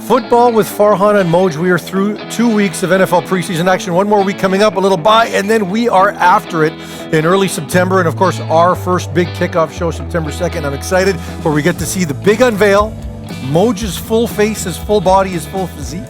Football with Farhan and Moj. We are through 2 weeks of NFL preseason action. One more week coming up, a little bye, and then we are after it in early September. And of course, our first big kickoff show, September 2nd. I'm excited where we get to see the big unveil, Moj's full face, his full body, his full physique.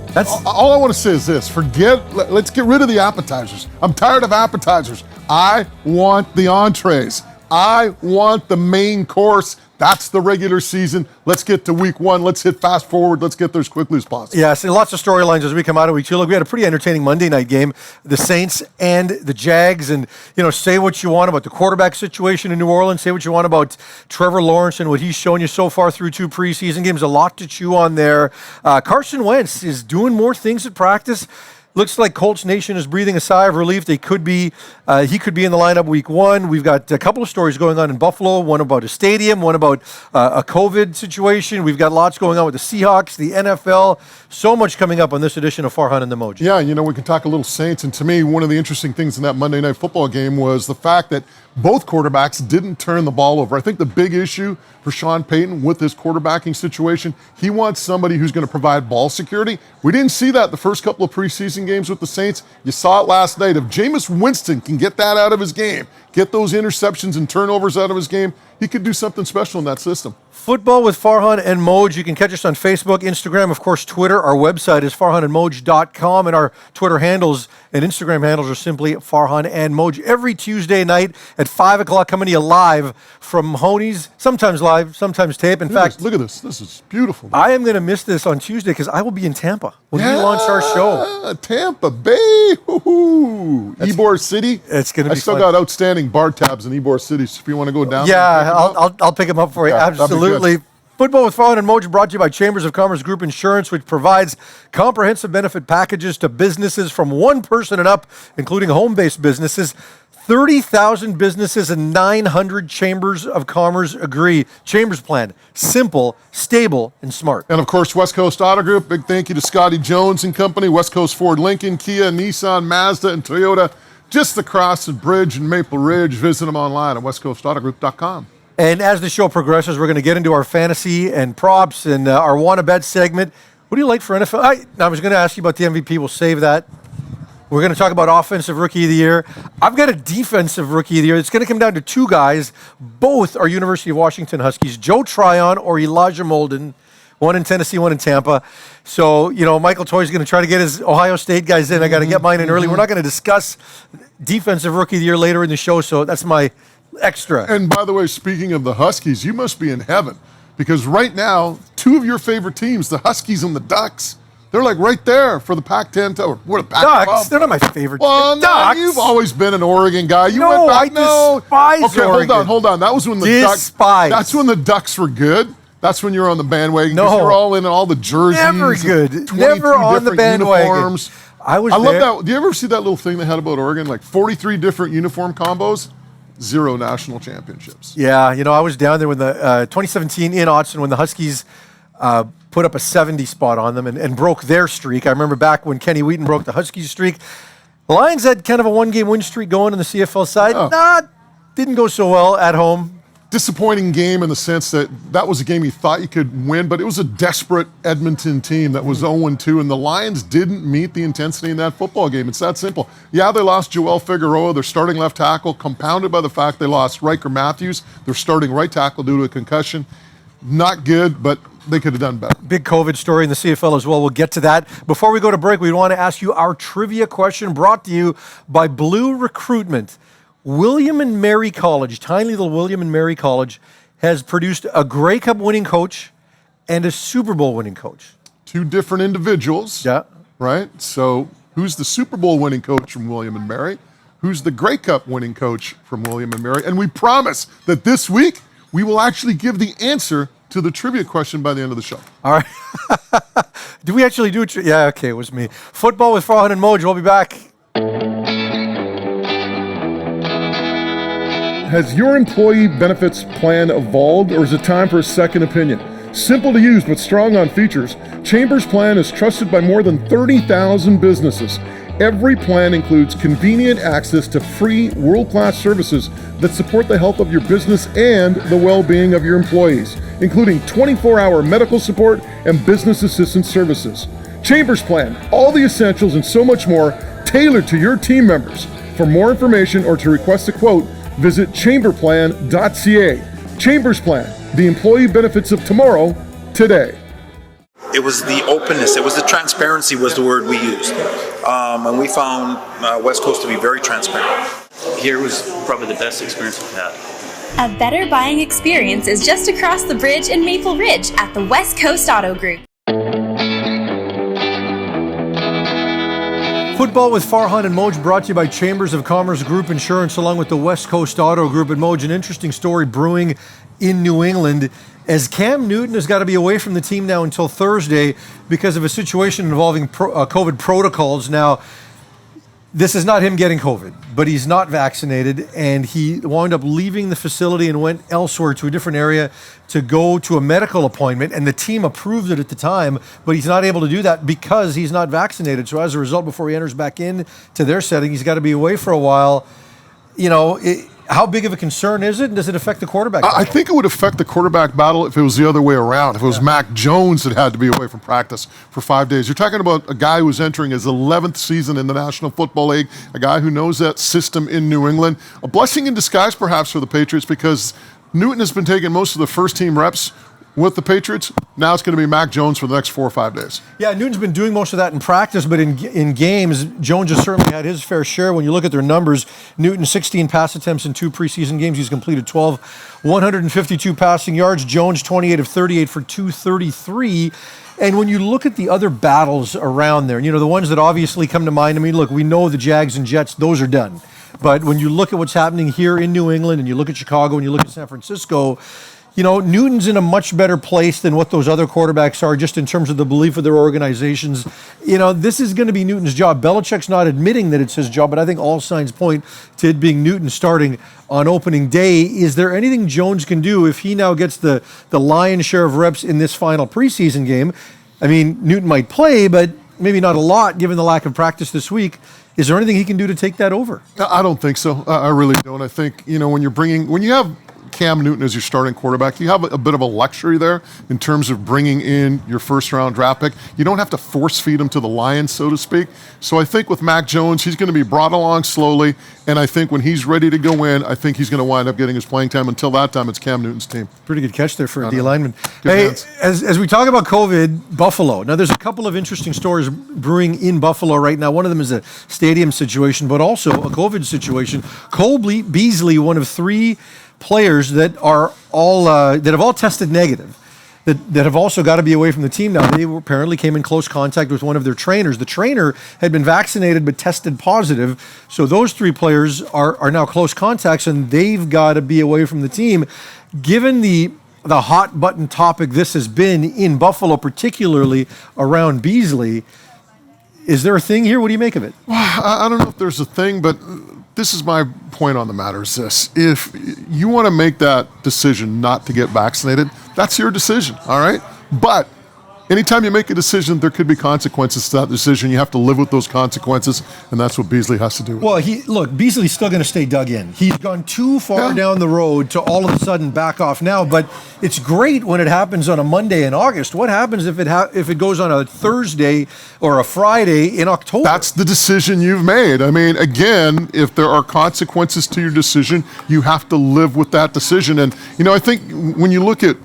That's all I want to say is this. Let's get rid of the appetizers. I'm tired of appetizers. I want the entrees. I want the main course. That's the regular season. Let's get to week one. Let's hit fast forward. Let's get there as quickly as possible. Yes, and lots of storylines as we come out of week two. Look, we had a pretty entertaining Monday night game. The Saints and the Jags. And, say what you want about the quarterback situation in New Orleans. Say what you want about Trevor Lawrence and what he's shown you so far through 2 preseason games. A lot to chew on there. Carson Wentz is doing more things at practice. Looks like Colts Nation is breathing a sigh of relief. He could be in the lineup week one. We've got a couple of stories going on in Buffalo, one about a stadium, one about a COVID situation. We've got lots going on with the Seahawks, the NFL. So much coming up on this edition of Farhan and the Moj. Yeah, we can talk a little Saints. And to me, one of the interesting things in that Monday Night Football game was the fact that both quarterbacks didn't turn the ball over. I think the big issue for Sean Payton with this quarterbacking situation, he wants somebody who's going to provide ball security. We didn't see that the first couple of preseason games with the Saints. You saw it last night. If Jameis Winston can get that out of his game, get those interceptions and turnovers out of his game, he could do something special in that system. Football with Farhan and Moj. You can catch us on Facebook, Instagram, of course, Twitter. Our website is farhanandmoj.com, and our Twitter handles and Instagram handles are simply Farhan and Moj. Every Tuesday night at 5 o'clock, coming to you live from Mahony's, sometimes live, sometimes tape. In fact, look at this. This is beautiful. I am going to miss this on Tuesday because I will be in Tampa when we launch our show. Tampa Bay. Ybor City. It's going to be I still fun. got outstanding bar tabs in Ybor City, so if you want to go down there, I'll pick them up for you. Yeah, absolutely. Football with Farhan and Moj brought to you by Chambers of Commerce Group Insurance, which provides comprehensive benefit packages to businesses from one person and up, including home-based businesses. 30,000 businesses and 900 Chambers of Commerce agree. Chambers plan, simple, stable, and smart. And of course, West Coast Auto Group, big thank you to Scotty Jones and company, West Coast Ford, Lincoln, Kia, Nissan, Mazda, and Toyota, just across the bridge in Maple Ridge. Visit them online at westcoastautogroup.com. And as the show progresses, we're going to get into our fantasy and props and our wanna bet segment. What do you like for NFL? I was going to ask you about the MVP. We'll save that. We're going to talk about Offensive Rookie of the Year. I've got a Defensive Rookie of the Year. It's going to come down to 2 guys. Both are University of Washington Huskies, Joe Tryon or Elijah Molden. One in Tennessee, one in Tampa. So, Michael Toy's going to try to get his Ohio State guys in. I got to get mine in early. We're not going to discuss Defensive Rookie of the Year later in the show, so that's my extra. And by the way, speaking of the Huskies, you must be in heaven because right now, 2 of your favorite teams, the Huskies and the Ducks, they're like right there for the Pac-10. What a Pac-12. Ducks? They're not my favorite. Well, Ducks. You've always been an Oregon guy. You no, went back. I despise Oregon. Hold on. That was when the Ducks. That's when the Ducks were good. That's when you're on the bandwagon. No, you're all in all the jerseys. Never good. Never on the bandwagon. Uniforms. I love that. Do you ever see that little thing they had about Oregon? Like 43 different uniform combos. 0 national championships. Yeah, I was down there when the 2017 in Autzen when the Huskies put up a 70 spot on them and broke their streak. I remember back when Kenny Wheaton broke the Huskies streak. The Lions had kind of a 1-game win streak going on the CFL side. Didn't go so well at home. Disappointing game in the sense that was a game you thought you could win, but it was a desperate Edmonton team that was 0-2, and the Lions didn't meet the intensity in that football game. It's that simple. Yeah, they lost Joel Figueroa, their starting left tackle, compounded by the fact they lost Riker Matthews, their starting right tackle due to a concussion. Not good, but they could have done better. Big COVID story in the CFL as well. We'll get to that. Before we go to break, we want to ask you our trivia question brought to you by Blue Recruitment. William and Mary College, tiny little William and Mary College, has produced a Grey Cup winning coach and a Super Bowl winning coach. 2 different individuals. Yeah. Right? So who's the Super Bowl winning coach from William and Mary? Who's the Grey Cup winning coach from William and Mary? And we promise that this week we will actually give the answer to the trivia question by the end of the show. All right. Do we actually do it? Yeah, okay, it was me. Football with Farhan and Moj. We'll be back. Has your employee benefits plan evolved, or is it time for a second opinion? Simple to use but strong on features, Chambers Plan is trusted by more than 30,000 businesses. Every plan includes convenient access to free world-class services that support the health of your business and the well-being of your employees. including 24-hour medical support and business assistance services. Chambers Plan, all the essentials and so much more tailored to your team members. For more information or to request a quote, visit chamberplan.ca. Chambers Plan, the employee benefits of tomorrow, today. It was the openness, it was the transparency was the word we used. And we found West Coast to be very transparent. Here was probably the best experience we've had. A better buying experience is just across the bridge in Maple Ridge at the West Coast Auto Group. Football with Farhan and Moj brought to you by Chambers of Commerce Group Insurance along with the West Coast Auto Group. And Moj, an interesting story brewing in New England as Cam Newton has got to be away from the team now until Thursday because of a situation involving COVID protocols. Now, this is not him getting COVID, but he's not vaccinated, and he wound up leaving the facility and went elsewhere to a different area to go to a medical appointment, and the team approved it at the time, but he's not able to do that because he's not vaccinated. So as a result, before he enters back in to their setting, he's got to be away for a while. You know, how big of a concern is it, and does it affect the quarterback battle? I think it would affect the quarterback battle if it was the other way around. If it was Mac Jones that had to be away from practice for 5 days. You're talking about a guy who's entering his 11th season in the National Football League, a guy who knows that system in New England. A blessing in disguise, perhaps, for the Patriots because Newton has been taking most of the first-team reps with the Patriots. Now it's going to be Mac Jones for the next 4 or 5 days. Yeah, Newton's been doing most of that in practice, but in games, Jones has certainly had his fair share. When you look at their numbers, Newton 16 pass attempts in 2 preseason games. He's completed 12, 152 passing yards. Jones 28 of 38 for 233. And when you look at the other battles around there, you know, the ones that obviously come to mind, I mean, look, we know the Jags and Jets, those are done. But when you look at what's happening here in New England and you look at Chicago and you look at San Francisco, you know, Newton's in a much better place than what those other quarterbacks are just in terms of the belief of their organizations. You know, this is going to be Newton's job. Belichick's not admitting that it's his job, but I think all signs point to it being Newton starting on opening day. Is there anything Jones can do if he now gets the lion's share of reps in this final preseason game? I mean, Newton might play, but maybe not a lot given the lack of practice this week. Is there anything he can do to take that over? I don't think so. I really don't. I think, you know, when you have Cam Newton as your starting quarterback, you have a bit of a luxury there in terms of bringing in your first-round draft pick. You don't have to force-feed him to the Lions, so to speak. So I think with Mac Jones, he's going to be brought along slowly, and I think when he's ready to go in, I think he's going to wind up getting his playing time. Until that time, it's Cam Newton's team. Pretty good catch there for a D lineman. Hey, as we talk about COVID, Buffalo. Now, there's a couple of interesting stories brewing in Buffalo right now. One of them is a stadium situation, but also a COVID situation. Cole Beasley, one of 3 players that are all that have all tested negative, that have also got to be away from the team now. They apparently came in close contact with one of their trainers. The trainer had been vaccinated but tested positive, so those 3 players are now close contacts, and they've got to be away from the team. Given the hot button topic this has been in Buffalo, particularly around Beasley, is there a thing here? What do you make of it? Well, I don't know if there's a thing, but this is my point on the matter is this. If you want to make that decision not to get vaccinated, that's your decision, all right? But anytime you make a decision, there could be consequences to that decision. You have to live with those consequences, and that's what Beasley has to do. Well, Beasley's still going to stay dug in. He's gone too far down the road to all of a sudden back off now, but it's great when it happens on a Monday in August. What happens if it goes on a Thursday or a Friday in October? That's the decision you've made. I mean, again, if there are consequences to your decision, you have to live with that decision. And, you know, I think when you look at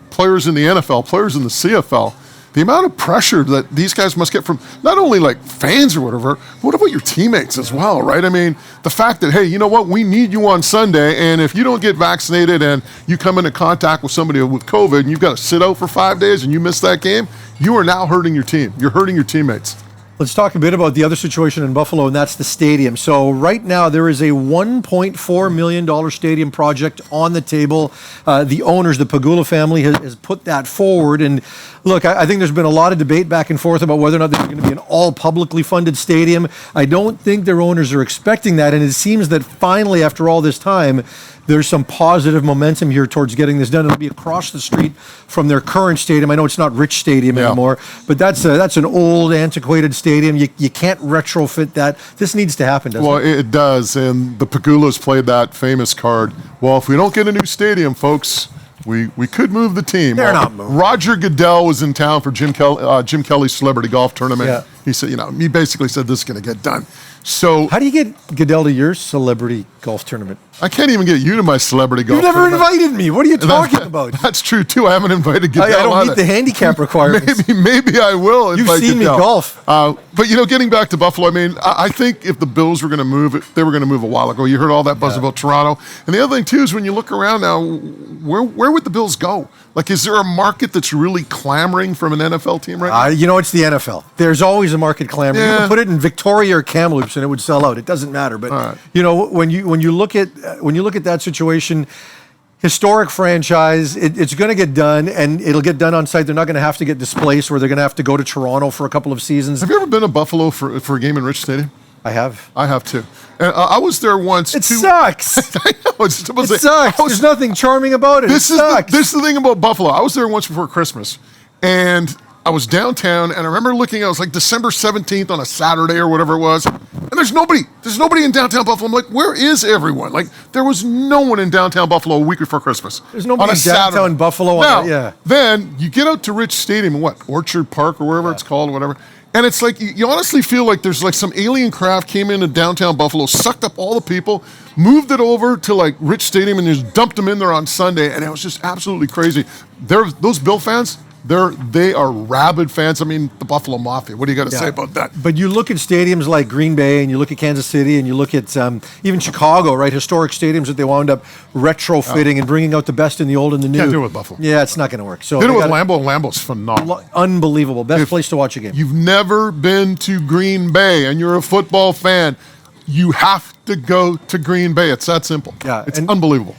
players in the NFL, players in the CFL, the amount of pressure that these guys must get from not only like fans or whatever, what about your teammates as well, right? I mean, the fact that, hey, you know what, we need you on Sunday, and if you don't get vaccinated and you come into contact with somebody with COVID and you've got to sit out for 5 days and you miss that game, you are now hurting your team. You're hurting your teammates. Let's talk a bit about the other situation in Buffalo, and that's the stadium. So right now there is a $1.4 million stadium project on the table. The owners, the Pagula family, has put that forward. And look, I think there's been a lot of debate back and forth about whether or not there's going to be an all publicly funded stadium. I don't think their owners are expecting that, and it seems that finally, after all this time, there's some positive momentum here towards getting this done. It'll be across the street from their current stadium. I know it's not Rich Stadium anymore, but that's an old, antiquated stadium. You can't retrofit that. This needs to happen, doesn't it? Well, it does, and the Pagulas played that famous card. Well, if we don't get a new stadium, folks, We could move the team. They're not moving. Roger Goodell was in town for Jim Kelly's celebrity golf tournament. Yeah. He said, he basically said this is going to get done. So How do you get Goodell to your celebrity golf tournament? I can't even get you to my celebrity golf You've never tournament. invited me. What are you talking about? That's true too. I haven't invited Goodell. I don't on meet it. the handicap requirements. Maybe I will. You've invite seen me Goodell. golf. But getting back to Buffalo, I mean, I think if the Bills were going to move it, they were going to move a while ago. You heard all that buzz about Toronto. And the other thing too is when you look around now, where would the Bills go? Like, is there a market that's really clamoring from an NFL team right now? It's the NFL. There's always a market clamor. You Yeah. can put it in Victoria or Kamloops and it would sell out. It doesn't matter. But All right. when you look at that situation, historic franchise, it's going to get done, and it'll get done on site. They're not going to have to get displaced where they're going to have to go to Toronto for a couple of seasons. Have you ever been to Buffalo for a game in Rich Stadium? I have. I have too. And I was there once. It sucks. I know. It Sucks. There's nothing charming about it. This It sucks. is the thing about Buffalo. I was there once before Christmas, and I was downtown, and I remember looking. I was like December 17th on a Saturday or whatever it was, and there's nobody. There's nobody in downtown Buffalo. I'm like, where is everyone? Like, there was no one in downtown Buffalo a week before Christmas. There's nobody on a in downtown Saturday. Buffalo. Now, then you get out to Rich Stadium, Orchard Park or wherever it's called, whatever. And it's like, you honestly feel like there's like some alien craft came into downtown Buffalo, sucked up all the people, moved it over to like Rich Stadium and just dumped them in there on Sunday. And it was just absolutely crazy. Those Bill fans, they are rabid fans. I mean, the Buffalo Mafia. What do you got to say about that? But you look at stadiums like Green Bay, and you look at Kansas City, and you look at even Chicago, right? Historic stadiums that they wound up retrofitting and bringing out the best in the old and the new. Can't do it with Buffalo. Yeah, it's not going to work. So Did it they with gotta- Lambeau. Lambeau's phenomenal. Unbelievable. Best place to watch a game. You've never been to Green Bay and you're a football fan, you have to go to Green Bay. It's that simple. Yeah, It's and- unbelievable.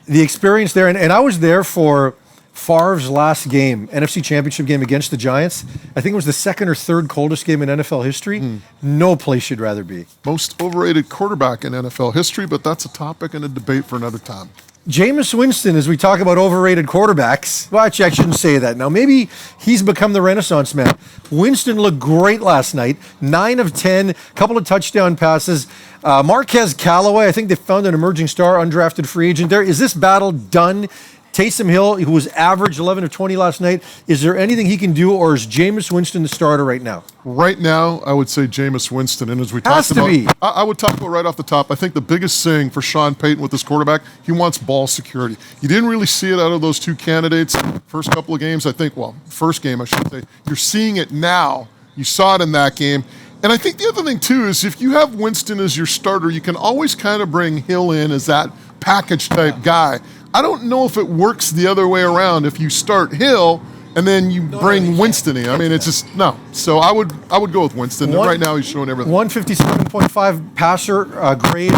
The experience there, and I was there for Favre's last game, NFC Championship game against the Giants. I think it was the second or third coldest game in NFL history. No place you'd rather be. Most overrated quarterback in NFL history, but that's a topic and a debate for another time. Jameis Winston, as we talk about overrated quarterbacks, well, actually, I shouldn't say that now. Maybe he's become the Renaissance man. Winston looked great last night. 9 of 10, couple of touchdown passes. Marquez Callaway, I think they found an emerging star, undrafted free agent there. Is this battle done? Taysom Hill, who was average 11 of 20 last night, is there anything he can do, or is Jameis Winston the starter right now? Right now, I would say Jameis Winston. And as we Has talked to about, be. I would talk about right off the top, I think the biggest thing for Sean Payton with this quarterback, he wants ball security. You didn't really see it out of those two candidates. First couple of games, I think, first game, I should say. You're seeing it now. You saw it in that game. And I think the other thing, too, is if you have Winston as your starter, you can always kind of bring Hill in as that package type guy. I don't know if it works the other way around if you start Hill and then you bring Winston in. I mean, it's just, no. So I would go with Winston. Right now he's showing everything. 157.5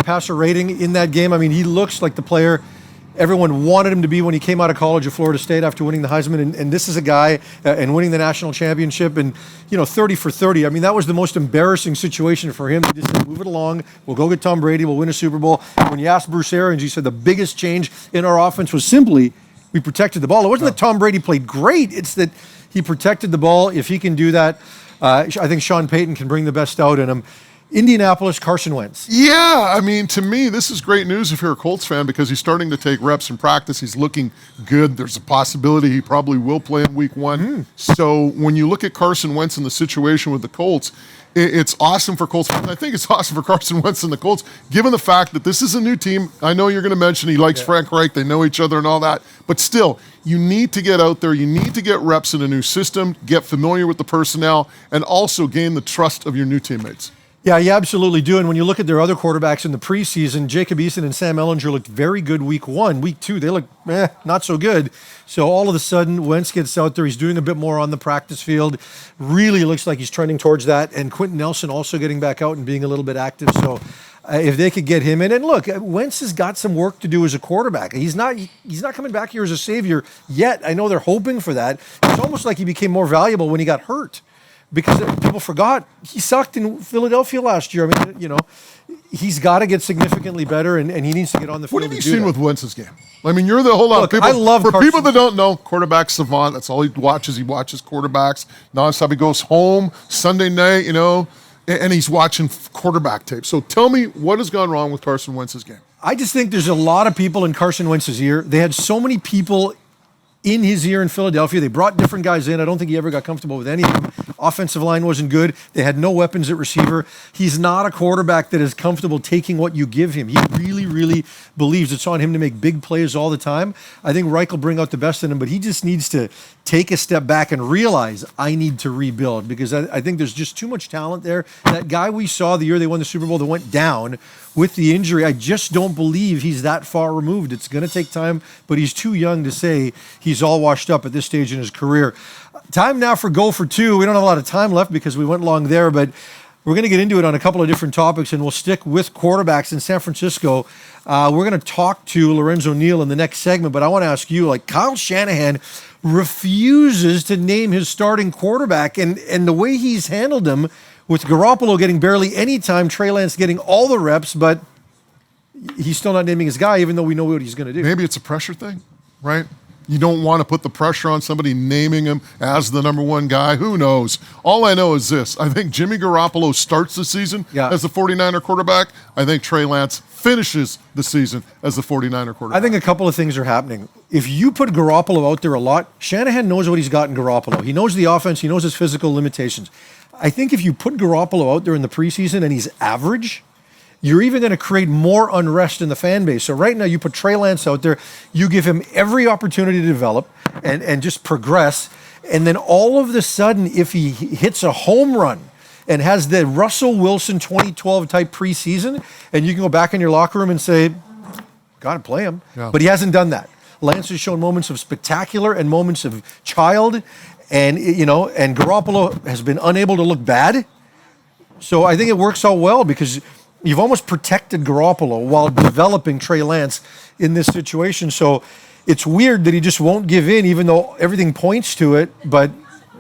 passer rating in that game. I mean, he looks like the player everyone wanted him to be when he came out of college at Florida State after winning the Heisman. And this is a guy and winning the national championship and, 30 for 30. I mean, that was the most embarrassing situation for him. He just said, move it along. We'll go get Tom Brady. We'll win a Super Bowl. When you asked Bruce Arians, he said the biggest change in our offense was simply we protected the ball. It wasn't that Tom Brady played great. It's that he protected the ball. If he can do that, I think Sean Payton can bring the best out in him. Indianapolis, Carson Wentz. Yeah, I mean, to me, this is great news if you're a Colts fan because he's starting to take reps in practice. He's looking good. There's a possibility he probably will play in week 1. So when you look at Carson Wentz in the situation with the Colts, it's awesome for Colts fans. I think it's awesome for Carson Wentz and the Colts, given the fact that this is a new team. I know you're going to mention he likes Frank Reich. They know each other and all that. But still, you need to get out there. You need to get reps in a new system, get familiar with the personnel, and also gain the trust of your new teammates. Yeah, you absolutely do. And when you look at their other quarterbacks in the preseason, Jacob Eason and Sam Ellinger looked very good week 1. Week 2, they look not so good. So all of a sudden, Wentz gets out there. He's doing a bit more on the practice field. Really looks like he's trending towards that. And Quentin Nelson also getting back out and being a little bit active. So if they could get him in. And look, Wentz has got some work to do as a quarterback. He's not coming back here as a savior yet. I know they're hoping for that. It's almost like he became more valuable when he got hurt. Because people forgot he sucked in Philadelphia last year. I mean, he's got to get significantly better, and he needs to get on the field. What have you seen with Wentz's game? I mean, you're the whole lot of people. I love for Carson. people that don't know, quarterback savant. That's all he watches. He watches quarterbacks nonstop. He goes home Sunday night, and he's watching quarterback tape. So tell me what has gone wrong with Carson Wentz's game. I just think there's a lot of people in Carson Wentz's ear. They had so many people in his year in Philadelphia. They brought different guys in. I don't think he ever got comfortable with any of them. Offensive line wasn't good. They had no weapons at receiver. He's not a quarterback that is comfortable taking what you give him. He really, really believes it's on him to make big plays all the time. I think Reich will bring out the best in him, but he just needs to take a step back and realize I need to rebuild, because I think there's just too much talent there. That guy we saw the year they won the Super Bowl that went down with the injury, I just don't believe he's that far removed. It's going to take time, but he's too young to say he's all washed up at this stage in his career. Time now for Go for Two. We don't have a lot of time left because we went long there, but we're going to get into it on a couple of different topics, and we'll stick with quarterbacks in San Francisco. We're going to talk to Lorenzo Neal in the next segment, but I want to ask you, like, Kyle Shanahan refuses to name his starting quarterback, and the way he's handled him, with Garoppolo getting barely any time, Trey Lance getting all the reps, but he's still not naming his guy, even though we know what he's going to do. Maybe it's a pressure thing, right? You don't want to put the pressure on somebody naming him as the number one guy. Who knows? All I know is this. I think Jimmy Garoppolo starts the season as the 49er quarterback. I think Trey Lance finishes the season as the 49er quarterback. I think a couple of things are happening. If you put Garoppolo out there a lot, Shanahan knows what he's got in Garoppolo. He knows the offense. He knows his physical limitations. I think if you put Garoppolo out there in the preseason and he's average, you're even going to create more unrest in the fan base. So right now you put Trey Lance out there, you give him every opportunity to develop and just progress. And then all of a sudden, if he hits a home run and has the Russell Wilson 2012 type preseason, and you can go back in your locker room and say, got to play him. Yeah. But he hasn't done that. Lance has shown moments of spectacular and moments of child. And, and Garoppolo has been unable to look bad. So I think it works out well because you've almost protected Garoppolo while developing Trey Lance in this situation. So it's weird that he just won't give in, even though everything points to it. But,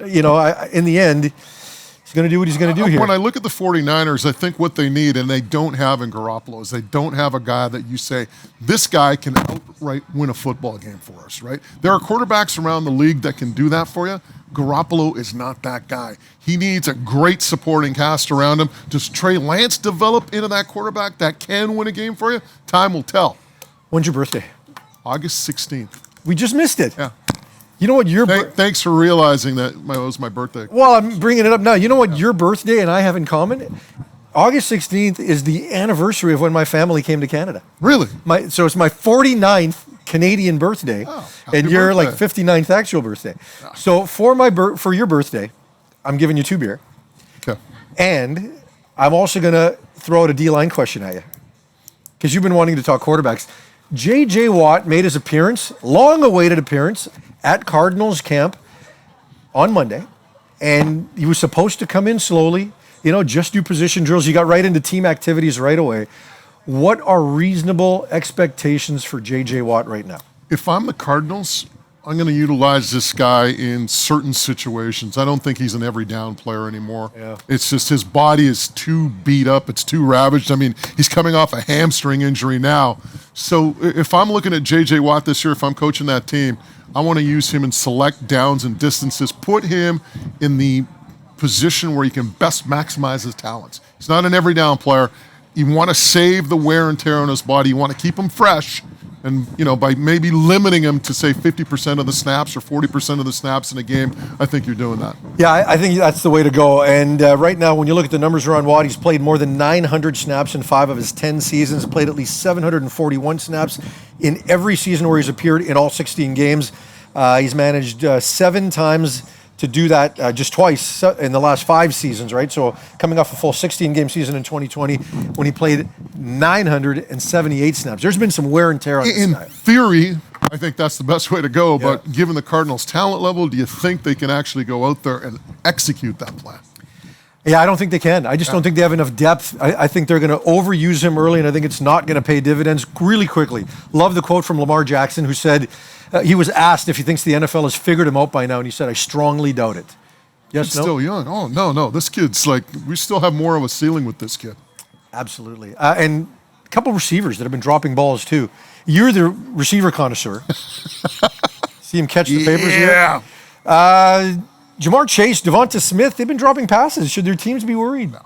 in the end, he's going to do what he's going to do here. When I look at the 49ers, I think what they need, and they don't have in Garoppolo, is they don't have a guy that you say, this guy can outright win a football game for us, right? There are quarterbacks around the league that can do that for you. Garoppolo is not that guy. He needs a great supporting cast around him. Does Trey Lance develop into that quarterback that can win a game for you? Time will tell. When's your birthday? August 16th. We just missed it. Yeah. You know what your thanks for realizing that it was my birthday. Well, I'm bringing it up now. You know what your birthday and I have in common? August 16th is the anniversary of when my family came to Canada. Really? So it's my 49th Canadian birthday, and your like 59th actual birthday. So for your birthday, I'm giving you 2 beer. Okay. And I'm also going to throw out a D-line question at you, because you've been wanting to talk quarterbacks. J.J. Watt made his appearance, long-awaited appearance, at Cardinals camp on Monday, and he was supposed to come in slowly, just do position drills. He got right into team activities right away. What are reasonable expectations for J.J. Watt right now? If I'm the Cardinals, I'm going to utilize this guy in certain situations. I don't think he's an every down player anymore. Yeah. It's just his body is too beat up. It's too ravaged. I mean, he's coming off a hamstring injury now. So if I'm looking at J.J. Watt this year, if I'm coaching that team, I want to use him in select downs and distances, put him in the position where he can best maximize his talents. He's not an every down player. You want to save the wear and tear on his body. You want to keep him fresh. And, by maybe limiting him to, say, 50% of the snaps or 40% of the snaps in a game, I think you're doing that. Yeah, I think that's the way to go. And right now, when you look at the numbers around Watt, he's played more than 900 snaps in 5 of his 10 seasons, played at least 741 snaps in every season where he's appeared in all 16 games. He's managed 7 times to do that just twice in the last 5 seasons, right? So coming off a full 16-game season in 2020 when he played 978 snaps. There's been some wear and tear on this guy. In theory, I think that's the best way to go, but given the Cardinals' talent level, do you think they can actually go out there and execute that plan? Yeah, I don't think they can. I just don't think they have enough depth. I think they're going to overuse him early, and I think it's not going to pay dividends really quickly. Love the quote from Lamar Jackson, who said, he was asked if he thinks the NFL has figured him out by now, and he said, I strongly doubt it. Yes, He's still young. Oh, no. This kid's we still have more of a ceiling with this kid. Absolutely. And a couple receivers that have been dropping balls, too. You're the receiver connoisseur. See him catch the papers here? Yeah. Jamar Chase, Devonta Smith, they've been dropping passes. Should their teams be worried? No.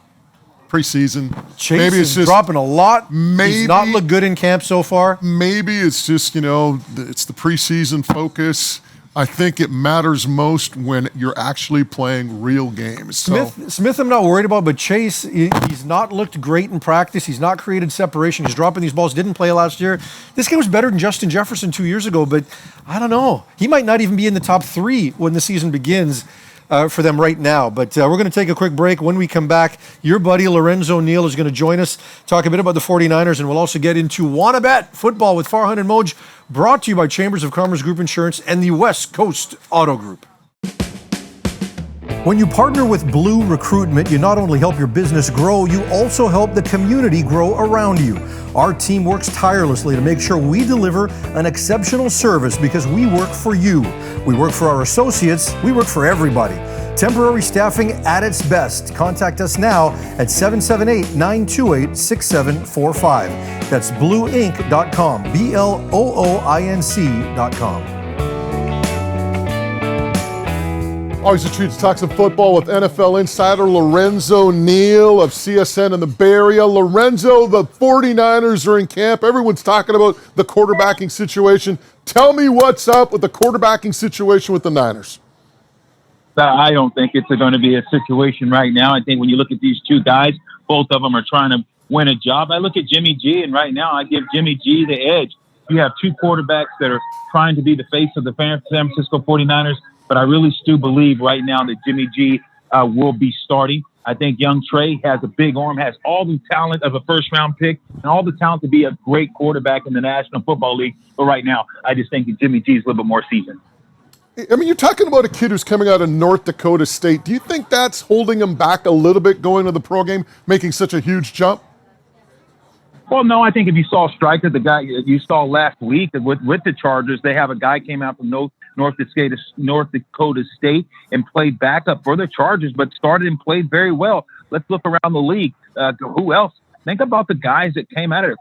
Preseason. Chase maybe is dropping a lot. Maybe, he's not looked good in camp so far. Maybe it's just, it's the preseason focus. I think it matters most when you're actually playing real games. So, Smith, I'm not worried about, but Chase, he's not looked great in practice. He's not created separation. He's dropping these balls. Didn't play last year. This guy was better than Justin Jefferson 2 years ago, but I don't know. He might not even be in the top 3 when the season begins for them right now. But we're going to take a quick break. When we come back, your buddy Lorenzo Neal is going to join us, talk a bit about the 49ers, and we'll also get into Wanna Bet football with Farhan and Moj, brought to you by Chambers of Commerce Group Insurance and the West Coast Auto Group. When you partner with Blue Recruitment, you not only help your business grow, you also help the community grow around you. Our team works tirelessly to make sure we deliver an exceptional service because we work for you. We work for our associates. We work for everybody. Temporary staffing at its best. Contact us now at 778-928-6745. That's blueinc.com, BLOOINC.com. Always a treat to talk some football with NFL insider Lorenzo Neal of CSN in the Bay Area. Lorenzo, the 49ers are in camp. Everyone's talking about the quarterbacking situation. Tell me what's up with the quarterbacking situation with the Niners. I don't think it's going to be a situation right now. I think when you look at these two guys, both of them are trying to win a job. I look at Jimmy G, and right now I give Jimmy G the edge. You have two quarterbacks that are trying to be the face of the San Francisco 49ers, but I really still believe right now that Jimmy G will be starting. I think young Trey has a big arm, has all the talent of a first-round pick, and all the talent to be a great quarterback in the National Football League. But right now, I just think that Jimmy G is a little bit more seasoned. I mean, you're talking about a kid who's coming out of North Dakota State. Do you think that's holding him back a little bit going to the pro game, making such a huge jump? Well, no, I think if you saw Stryker, the guy you saw last week with the Chargers, they have a guy came out from North Dakota State and played backup for the Chargers, but started and played very well. Let's look around the league. Who else? Think about the guys that came out of it.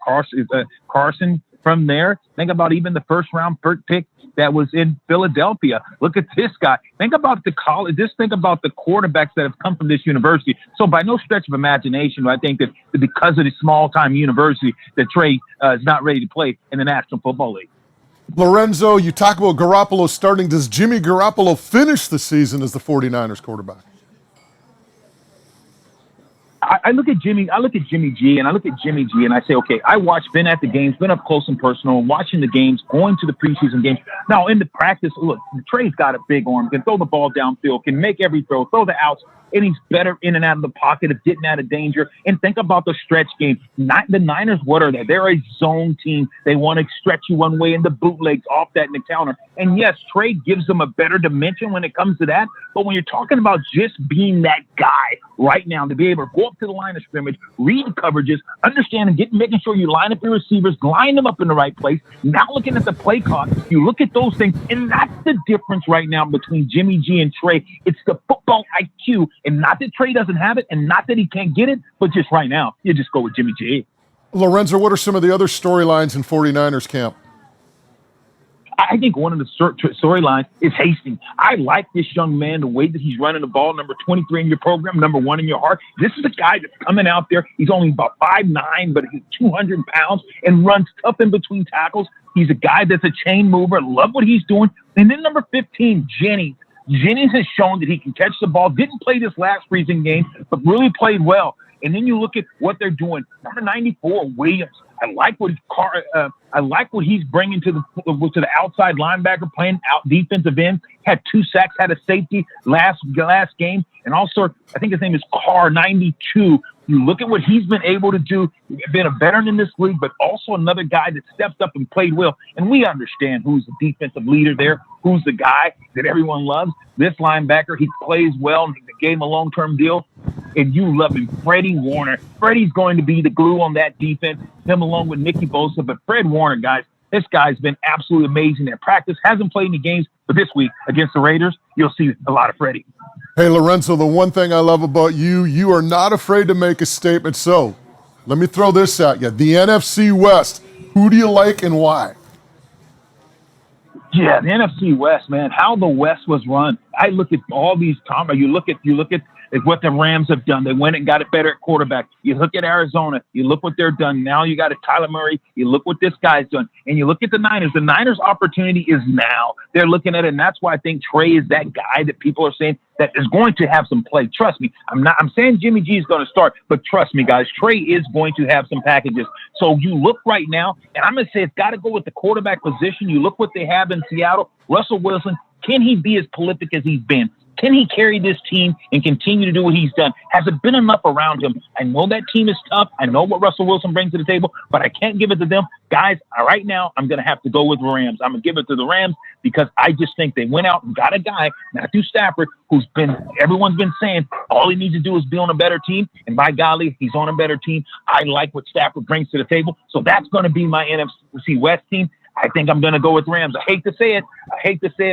Carson from there. Think about even the first-round pick that was in Philadelphia. Look at this guy. Think about the college. Just think about the quarterbacks that have come from this university. So by no stretch of imagination, I think that because of the small-time university, that Trey is not ready to play in the National Football League. Lorenzo, you talk about Garoppolo starting. Does Jimmy Garoppolo finish the season as the 49ers quarterback? I look at Jimmy G, and I look at Jimmy G, and I say, okay, been at the games, been up close and personal, watching the games, going to the preseason games. Now, in the practice, look, Trey's got a big arm, can throw the ball downfield, can make every throw, throw the outs, and he's better in and out of the pocket of getting out of danger. And think about the stretch game. The Niners, what are they? They're a zone team. They want to stretch you one way and the bootlegs off that in the counter. And yes, Trey gives them a better dimension when it comes to that. But when you're talking about just being that guy right now, to be able to go up to the line of scrimmage, read coverages, understand and making sure you line up your receivers, line them up in the right place. Now looking at the play clock, you look at those things, and that's the difference right now between Jimmy G and Trey. It's the football IQ. And not that Trey doesn't have it, and not that he can't get it, but just right now, you just go with Jimmy G. Lorenzo, what are some of the other storylines in 49ers camp? I think one of the storylines is Hastings. I like this young man, the way that he's running the ball, number 23 in your program, number 1 in your heart. This is a guy that's coming out there. He's only about 5'9", but he's 200 pounds and runs tough in between tackles. He's a guy that's a chain mover. Love what he's doing. And then number 15, Jennings. Jennings has shown that he can catch the ball. Didn't play this last freezing game, but really played well. And then you look at what they're doing. Number 94, Williams. I like what he's bringing to the outside linebacker, playing out defensive end. Had 2 sacks, had a safety last game, and also I think his name is Carr 92. You look at what he's been able to do. Been a veteran in this league, but also another guy that stepped up and played well. And we understand who's the defensive leader there, who's the guy that everyone loves. This linebacker, he plays well, and they gave him a long-term deal. And you love him, Freddie Warner. Freddie's going to be the glue on that defense, him along with Nicky Bosa. But Fred Warner, guys, this guy's been absolutely amazing at practice. Hasn't played any games, but this week against the Raiders, you'll see a lot of Freddie. Hey, Lorenzo, the one thing I love about you are not afraid to make a statement. So let me throw this at you. The NFC West, who do you like and why? Yeah, the NFC West, man, how the West was run. I look at all these, Tom, you look at is what the Rams have done. They went and got it better at quarterback. You look at Arizona. You look what they're done. Now you got a Kyler Murray. You look what this guy's done. And you look at the Niners. The Niners' opportunity is now. They're looking at it, and that's why I think Trey is that guy that people are saying that is going to have some play. Trust me. I'm saying Jimmy G is going to start, but trust me, guys, Trey is going to have some packages. So you look right now, and I'm going to say it's got to go with the quarterback position. You look what they have in Seattle. Russell Wilson, can he be as prolific as he's been? Can he carry this team and continue to do what he's done? Has it been enough around him? I know that team is tough. I know what Russell Wilson brings to the table, but I can't give it to them. Guys, right now, I'm going to have to go with the Rams. I'm going to give it to the Rams because I just think they went out and got a guy, Matthew Stafford, everyone's been saying all he needs to do is be on a better team. And by golly, he's on a better team. I like what Stafford brings to the table. So that's going to be my NFC West team. I think I'm going to go with Rams. I hate to say it.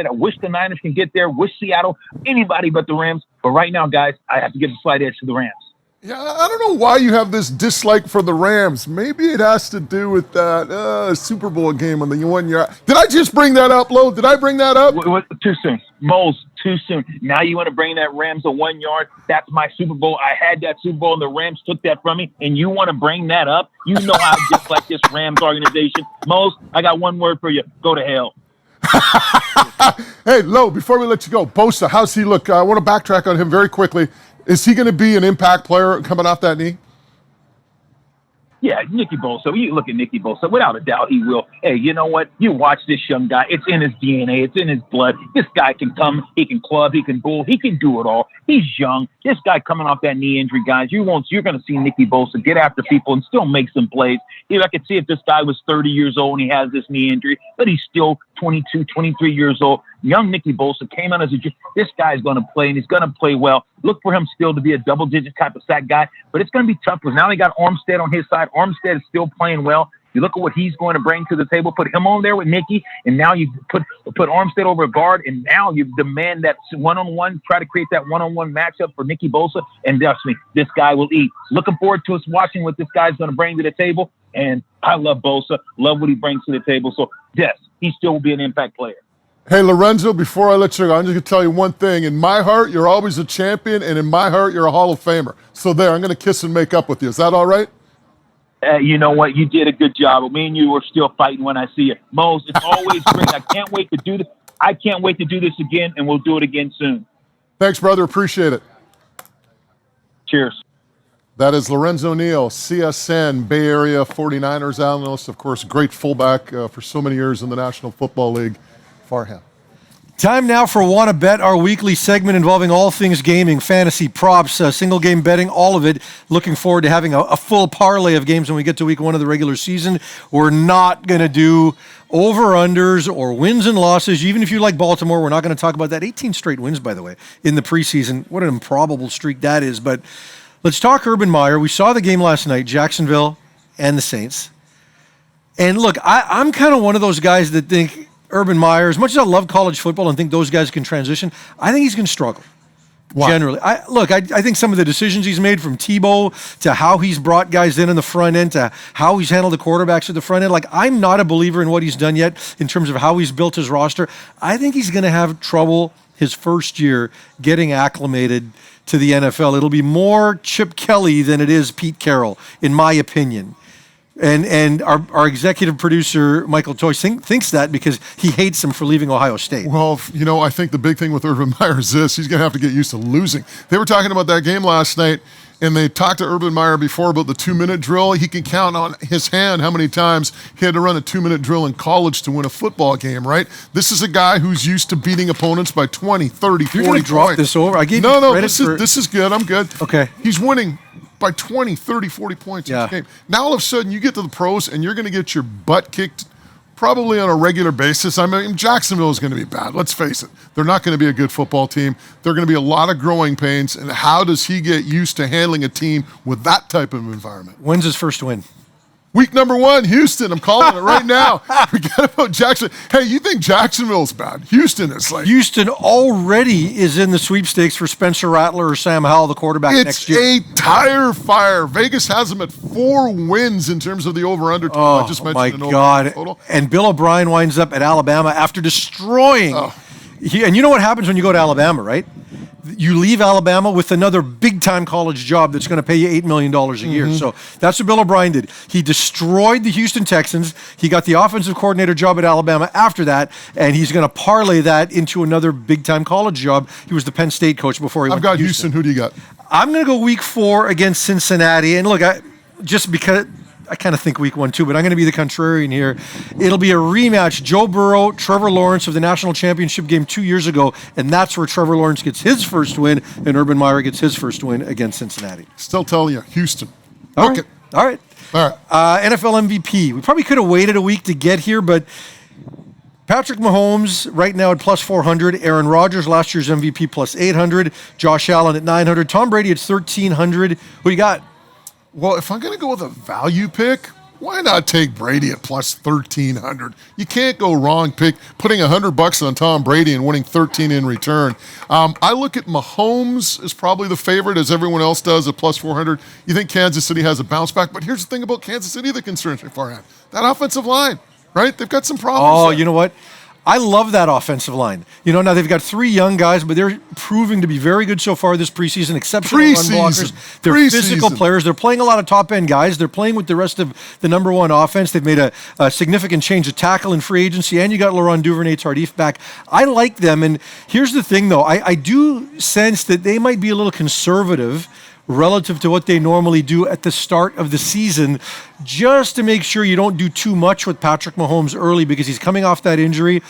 I wish the Niners can get there. Wish Seattle, anybody but the Rams. But right now, guys, I have to give a slight edge to the Rams. Yeah, I don't know why you have this dislike for the Rams. Maybe it has to do with that Super Bowl game on the 1 year. Did I just bring that up, Lo? Did I bring that up? Too soon. Moles, too soon. Now you want to bring that Rams a 1 yard? That's my Super Bowl. I had that Super Bowl, and the Rams took that from me, and you want to bring that up? You know I dislike this Rams organization. Moles, I got one word for you. Go to hell. Hey, Lo, before we let you go, Bosa, how's he look? I want to backtrack on him very quickly. Is he going to be an impact player coming off that knee? Yeah, Nicky Bosa. When you look at Nicky Bosa, without a doubt, he will. Hey, you know what? You watch this young guy. It's in his DNA. It's in his blood. This guy can come. He can club. He can bull. He can do it all. He's young. This guy coming off that knee injury, guys, you're going to see Nicky Bosa get after people and still make some plays. I could see if this guy was 30 years old and he has this knee injury, but he's still 22, 23 years old. Young Nicky Bosa came out as this guy's going to play, and he's going to play well. Look for him still to be a double-digit type of sack guy, but it's going to be tough because now they got Armstead on his side. Armstead is still playing well. You look at what he's going to bring to the table. Put him on there with Nicky, and now you put Armstead over a guard, and now you demand that one-on-one, try to create that one-on-one matchup for Nicky Bosa, and trust me, this guy will eat. Looking forward to us watching what this guy's going to bring to the table, and I love Bosa, love what he brings to the table. So, yes, he still will be an impact player. Hey, Lorenzo, before I let you go, I'm just going to tell you one thing. In my heart, you're always a champion, and in my heart, you're a Hall of Famer. So there, I'm going to kiss and make up with you. Is that all right? You know what? You did a good job. Me and you are still fighting when I see you. Mose, it's always great. I can't wait to do this. I can't wait to do this again, and we'll do it again soon. Thanks, brother. Appreciate it. Cheers. That is Lorenzo Neal, CSN, Bay Area 49ers analyst, of course, great fullback for so many years in the National Football League. Farhan. Time now for Wanna Bet, our weekly segment involving all things gaming, fantasy, props, single game betting, all of it. Looking forward to having a full parlay of games when we get to week 1 of the regular season. We're not going to do over-unders or wins and losses. Even if you like Baltimore, we're not going to talk about that. 18 straight wins, by the way, in the preseason. What an improbable streak that is. But let's talk Urban Meyer. We saw the game last night, Jacksonville and the Saints. And look, I'm kind of one of those guys that think Urban Meyer, as much as I love college football and think those guys can transition, I think he's going to struggle. Why? Generally. I think some of the decisions he's made, from Tebow to how he's brought guys in the front end to how he's handled the quarterbacks at the front end, I'm not a believer in what he's done yet in terms of how he's built his roster. I think he's going to have trouble his first year getting acclimated to the NFL. It'll be more Chip Kelly than it is Pete Carroll, in my opinion. And our executive producer, Michael Toy, thinks that because he hates him for leaving Ohio State. Well, I think the big thing with Urban Meyer is this. He's going to have to get used to losing. They were talking about that game last night, and they talked to Urban Meyer before about the 2-minute drill. He can count on his hand how many times he had to run a 2-minute drill in college to win a football game, right? This is a guy who's used to beating opponents by 20, 30, 40 You're going to drop this over? I gave you credit this is good. I'm good. Okay. He's winning by 20, 30, 40 points each game. Now all of a sudden you get to the pros and you're going to get your butt kicked probably on a regular basis. I mean, Jacksonville is going to be bad. Let's face it. They're not going to be a good football team. They're going to be a lot of growing pains. And how does he get used to handling a team with that type of environment? When's his first win? Week number 1, Houston. I'm calling it right now. Forget about Jackson. Hey, you think Jacksonville's bad? Houston is Houston already is in the sweepstakes for Spencer Rattler or Sam Howell, the quarterback, next year. It's a tire fire. Vegas has them at 4 wins in terms of the over-under total. I just mentioned my God. Total. And Bill O'Brien winds up at Alabama after destroying. And you know what happens when you go to Alabama, right? you leave Alabama with another big-time college job that's going to pay you $8 million a year. So that's what Bill O'Brien did. He destroyed the Houston Texans. He got the offensive coordinator job at Alabama after that, and he's going to parlay that into another big-time college job. He was the Penn State coach before he went to I've got Houston. Who do you got? I'm going to go week 4 against Cincinnati. And look, just because I kind of think week 1 too, but I'm going to be the contrarian here. It'll be a rematch. Joe Burrow, Trevor Lawrence of the national championship game 2 years ago, and that's where Trevor Lawrence gets his first win, and Urban Meyer gets his first win against Cincinnati. Still telling you, Houston. All Okay. right. NFL MVP. We probably could have waited a week to get here, but Patrick Mahomes right now at plus 400. Aaron Rodgers, last year's MVP, plus 800. Josh Allen at 900. Tom Brady at 1,300. Who do you got? Well, if I'm going to go with a value pick, why not take Brady at plus 1,300? You can't go wrong putting $100 on Tom Brady and winning 13 in return. I look at Mahomes as probably the favorite, as everyone else does, at plus 400. You think Kansas City has a bounce back, but here's the thing about Kansas City that concerns me, Farhan. That offensive line, right? They've got some problems. Oh, there. you know what? I love that offensive line. Now they've got 3 young guys, but they're proving to be very good so far this preseason. Exceptional run blockers. They're physical players. They're playing a lot of top-end guys. They're playing with the rest of the number 1 offense. They've made a significant change of tackle in free agency, and you got Laurent Duvernay-Tardif back. I like them, and here's the thing, though. I do sense that they might be a little conservative relative to what they normally do at the start of the season, just to make sure you don't do too much with Patrick Mahomes early, because he's coming off that injury.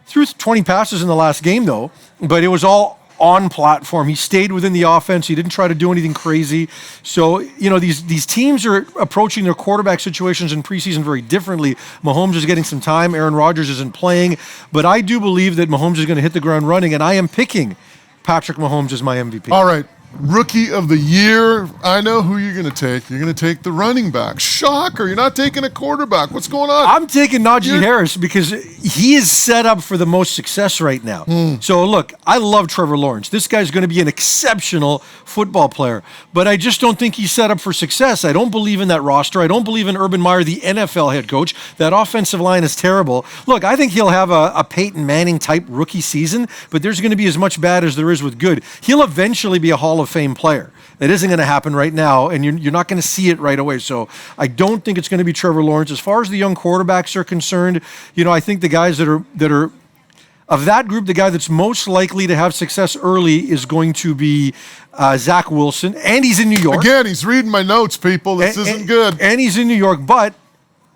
Threw 20 passes in the last game, though, but it was all on platform. He stayed within the offense. He didn't try to do anything crazy. So, these teams are approaching their quarterback situations in preseason very differently. Mahomes is getting some time. Aaron Rodgers isn't playing. But I do believe that Mahomes is going to hit the ground running, and I am picking Patrick Mahomes as my MVP. All right. Rookie of the year, I know who you're going to take. You're going to take the running back. Shocker, you're not taking a quarterback. What's going on? I'm taking Najee Harris because he is set up for the most success right now. So, look, I love Trevor Lawrence. This guy's going to be an exceptional football player, but I just don't think he's set up for success. I don't believe in that roster. I don't believe in Urban Meyer, the NFL head coach. That offensive line is terrible. Look, I think he'll have a Peyton Manning-type rookie season, but there's going to be as much bad as there is with good. He'll eventually be a Hall of Fame player. That isn't going to happen right now, and you're not going to see it right away. So I don't think it's going to be Trevor Lawrence. As far as the young quarterbacks are concerned, I think the guys that are of that group, the guy that's most likely to have success early is going to be Zach Wilson, and he's in New York. Again, he's reading my notes, people. This isn't good. And he's in New York, but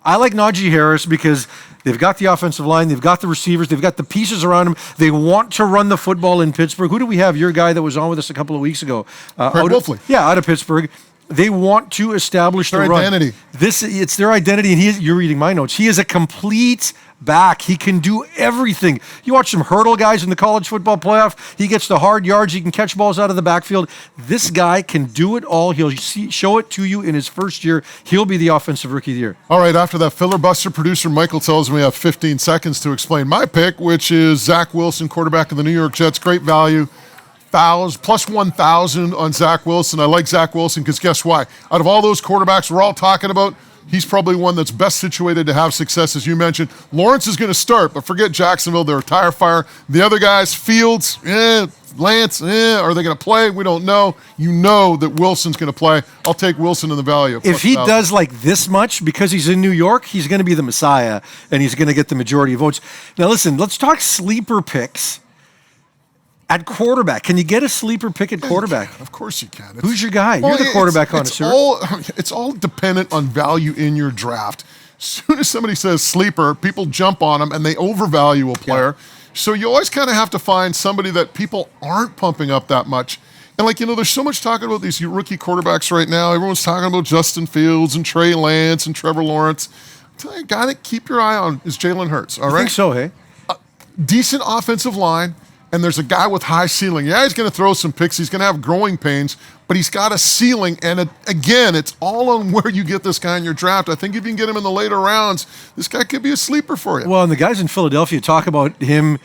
I like Najee Harris because they've got the offensive line, they've got the receivers, they've got the pieces around him. They want to run the football in Pittsburgh. Who do we have? Your guy that was on with us a couple of weeks ago. Craig Wolfley. Out of Pittsburgh. They want to establish their the run. identity. It's their identity, and you're reading my notes. He is a complete back. He can do everything. You watch some hurdle guys in the college football playoff. He gets the hard yards. He can catch balls out of the backfield. This guy can do it all. He'll show it to you in his first year. He'll be the offensive rookie of the year. All right, after that filibuster, producer Michael tells me we have 15 seconds to explain my pick, which is Zach Wilson, quarterback of the New York Jets. Great value. Plus 1,000 on Zach Wilson. I like Zach Wilson because guess why? Out of all those quarterbacks we're all talking about, he's probably one that's best situated to have success, as you mentioned. Lawrence is going to start, but forget Jacksonville. They're a tire fire. The other guys, Fields, Lance, are they going to play? We don't know. You know that Wilson's going to play. I'll take Wilson in the value. If he does like this much, because he's in New York, he's going to be the Messiah, and he's going to get the majority of votes. Now, listen, let's talk sleeper picks. At quarterback, can you get a sleeper pick at quarterback? Of course you can. Who's your guy? You're the quarterback connoisseur. It's all dependent on value in your draft. As soon as somebody says sleeper, people jump on them and they overvalue a player. Yeah. So you always kind of have to find somebody that people aren't pumping up that much. And there's so much talking about these rookie quarterbacks right now. Everyone's talking about Justin Fields and Trey Lance and Trevor Lawrence. I'm telling you, got to keep your eye on is Jalen Hurts. All right. I think so, hey. Decent offensive line. And there's a guy with high ceiling. Yeah, he's going to throw some picks. He's going to have growing pains, but he's got a ceiling. And again, it's all on where you get this guy in your draft. I think if you can get him in the later rounds, this guy could be a sleeper for you. Well, and the guys in Philadelphia talk about him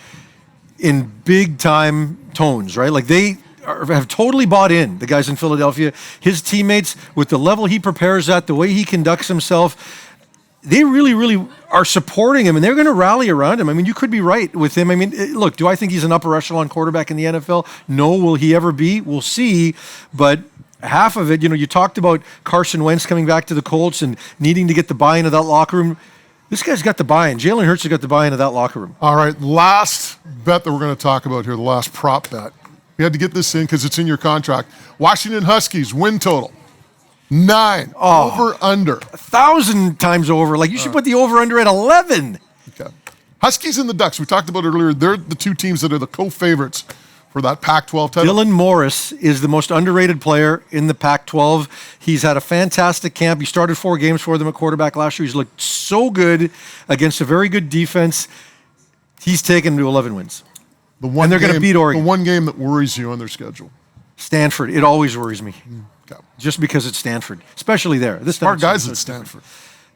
in big-time tones, right? Like they have totally bought in, the guys in Philadelphia. His teammates, with the level he prepares at, the way he conducts himself, they really are supporting him, and they're going to rally around him. I mean, you could be right with him. I mean, look, do I think he's an upper echelon quarterback in the NFL? No. Will he ever be? We'll see. But half of it, you talked about Carson Wentz coming back to the Colts and needing to get the buy-in of that locker room. This guy's got the buy-in. Jalen Hurts has got the buy-in of that locker room. All right, last bet that we're going to talk about here, the last prop bet. We had to get this in because it's in your contract. Washington Huskies win total. 9. Over, under. 1,000 times over. Like, you should put the over-under at 11. Okay. Huskies and the Ducks, we talked about it earlier. They're the two teams that are the co-favorites for that Pac-12 title. Dylan Morris is the most underrated player in the Pac-12. He's had a fantastic camp. He started 4 games for them at quarterback last year. He's looked so good against a very good defense. He's taken to 11 wins. And they're going to beat Oregon. The one game that worries you on their schedule. Stanford. It always worries me. Okay. Just because it's Stanford, especially there. This Smart guys at Stanford.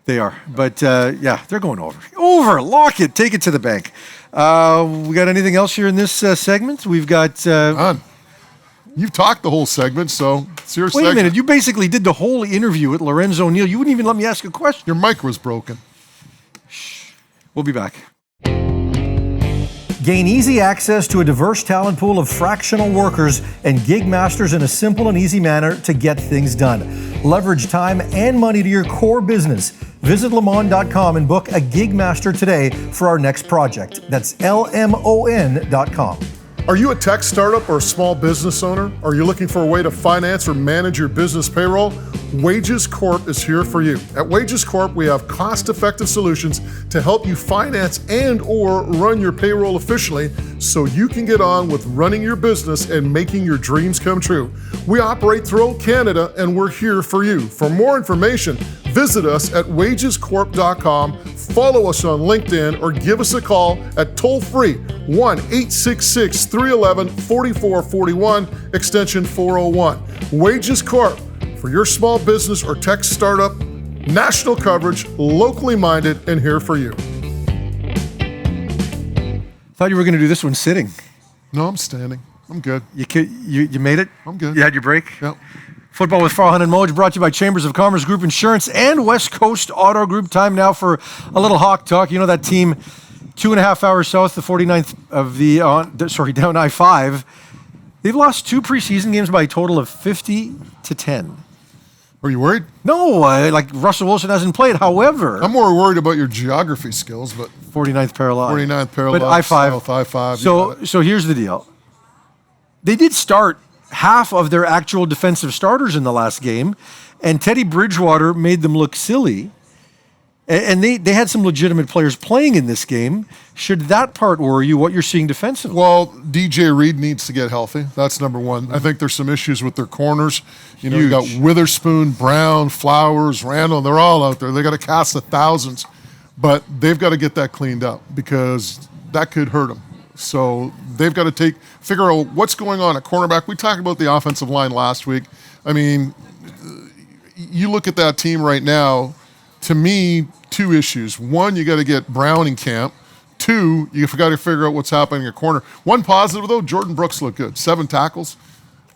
They are. But, yeah, they're going over. Over. Lock it. Take it to the bank. We got anything else here in this segment? We've got... Done. You've talked the whole segment, so it's your segment. Wait a minute. You basically did the whole interview with Lorenzo Neal. You wouldn't even let me ask a question. Your mic was broken. Shh. We'll be back. Gain easy access to a diverse talent pool of fractional workers and gig masters in a simple and easy manner to get things done. Leverage time and money to your core business. Visit lemon.com and book a gig master today for our next project. That's LMON.com. Are you a tech startup or a small business owner? Are you looking for a way to finance or manage your business payroll? Wages Corp is here for you. At Wages Corp, we have cost-effective solutions to help you finance and or run your payroll efficiently so you can get on with running your business and making your dreams come true. We operate throughout Canada and we're here for you. For more information, visit us at wagescorp.com, follow us on LinkedIn, or give us a call at toll-free 1-866-311-4441, extension 401. Wages Corp, for your small business or tech startup, national coverage, locally minded, and here for you. Thought you were going to do this one sitting. No, I'm standing. I'm good. You made it? I'm good. You had your break? Yep. Football with Farhan and Moj, brought to you by Chambers of Commerce Group Insurance and West Coast Auto Group. Time now for a little Hawk talk. You know that team 2.5 hours south, the 49th of the, down I-5. They've lost 2 preseason games by a total of 50-10. Are you worried? No, like Russell Wilson hasn't played. However, I'm more worried about your geography skills, but 49th parallel. 49th parallel, but I-5. South I-5. So here's the deal. They did start half of their actual defensive starters in the last game, and Teddy Bridgewater made them look silly. And they had some legitimate players playing in this game. Should that part worry you, what you're seeing defensively? Well, DJ Reed needs to get healthy. That's number one. I think there's some issues with their corners. You know, you got Witherspoon, Brown, Flowers, Randall. They're all out there. They got to cast the thousands. But they've got to get that cleaned up because that could hurt them. So they've got to figure out what's going on at cornerback. We talked about the offensive line last week. I mean, you look at that team right now, to me, 2 issues. One, you got to get Brown in camp. 2, you got to figure out what's happening at corner. One positive, though, Jordan Brooks looked good. 7 tackles.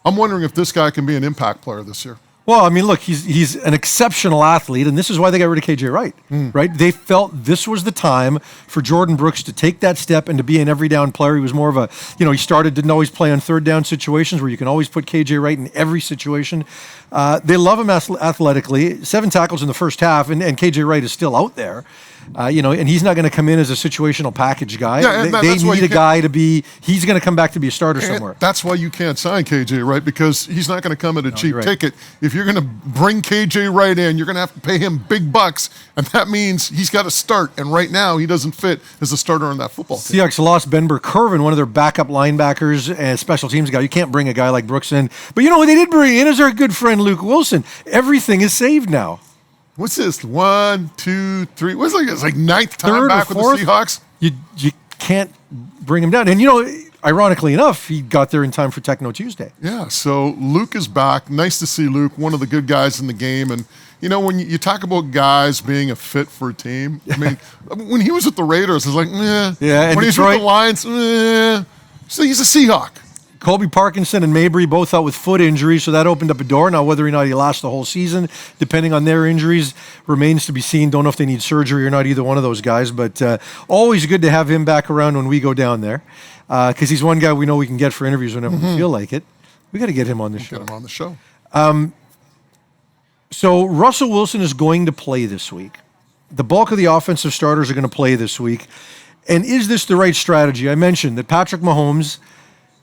I'm wondering if this guy can be an impact player this year. Well, I mean, look, he's an exceptional athlete, and this is why they got rid of KJ Wright, right? They felt this was the time for Jordan Brooks to take that step and to be an every down player. He was more of a, he didn't always play on third down situations where you can always put KJ Wright in every situation. They love him athletically. 7 tackles in the first half, and KJ Wright is still out there. And he's not going to come in as a situational package guy. Yeah, they need a guy to be, he's going to come back to be a starter somewhere. That's why you can't sign KJ Wright, because he's not going to come at a cheap ticket. If you're going to bring KJ Wright in, you're going to have to pay him big bucks, and that means he's got to start. And right now, he doesn't fit as a starter on that football team. Seahawks lost Ben Burr-Kirven, one of their backup linebackers and special teams guy. You can't bring a guy like Brooks in. But you know what they did bring in is our good friend Luke Wilson. Everything is saved now. What's this? 1, 2, 3. What's it? It's like 9th time Third back or with fourth? the Seahawks. You can't bring him down. And ironically enough, he got there in time for Techno Tuesday. Yeah, so Luke is back. Nice to see Luke, one of the good guys in the game. And, when you talk about guys being a fit for a team, I mean, when he was at the Raiders, it's like, meh. Yeah, and when he's Detroit, with the Lions, meh. So he's a Seahawk. Colby Parkinson and Mabry both out with foot injuries, so that opened up a door. Now, whether or not he lasts the whole season, depending on their injuries, remains to be seen. Don't know if they need surgery or not, either one of those guys. But always good to have him back around when we go down there, because he's one guy we know we can get for interviews whenever we feel like it. We got to get him on the show. Get him on the show. So Russell Wilson is going to play this week. The bulk of the offensive starters are going to play this week. And is this the right strategy? I mentioned that Patrick Mahomes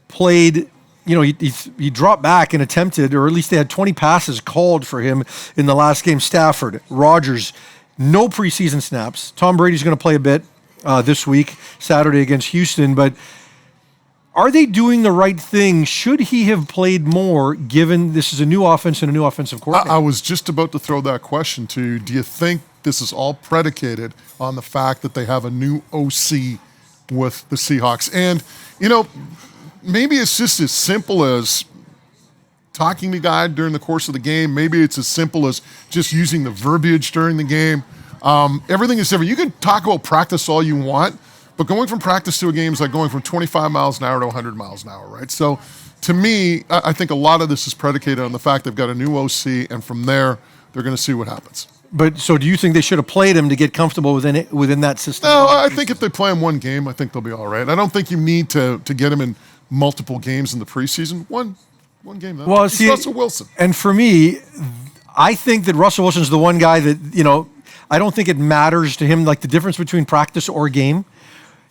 played, he dropped back and attempted, or at least they had 20 passes called for him in the last game. Stafford, Rodgers, no preseason snaps. Tom Brady's going to play a bit this week, Saturday against Houston. But are they doing the right thing? Should he have played more, given this is a new offense and a new offensive coordinator? I was just about to throw that question to you. Do you think this is all predicated on the fact that they have a new OC with the Seahawks? And, maybe it's just as simple as talking to the guy during the course of the game. Maybe it's as simple as just using the verbiage during the game. Everything is different. You can talk about practice all you want, but going from practice to a game is like going from 25 miles an hour to 100 miles an hour, right? So to me, I think a lot of this is predicated on the fact they've got a new OC, and from there, they're going to see what happens. But so do you think they should have played him to get comfortable within that system? No, I think if they play him one game, I think they'll be all right. I don't think you need to get him in multiple games in the preseason. One game. Well, it's Russell Wilson. And for me, I think that Russell Wilson's the one guy that, I don't think it matters to him, like the difference between practice or game.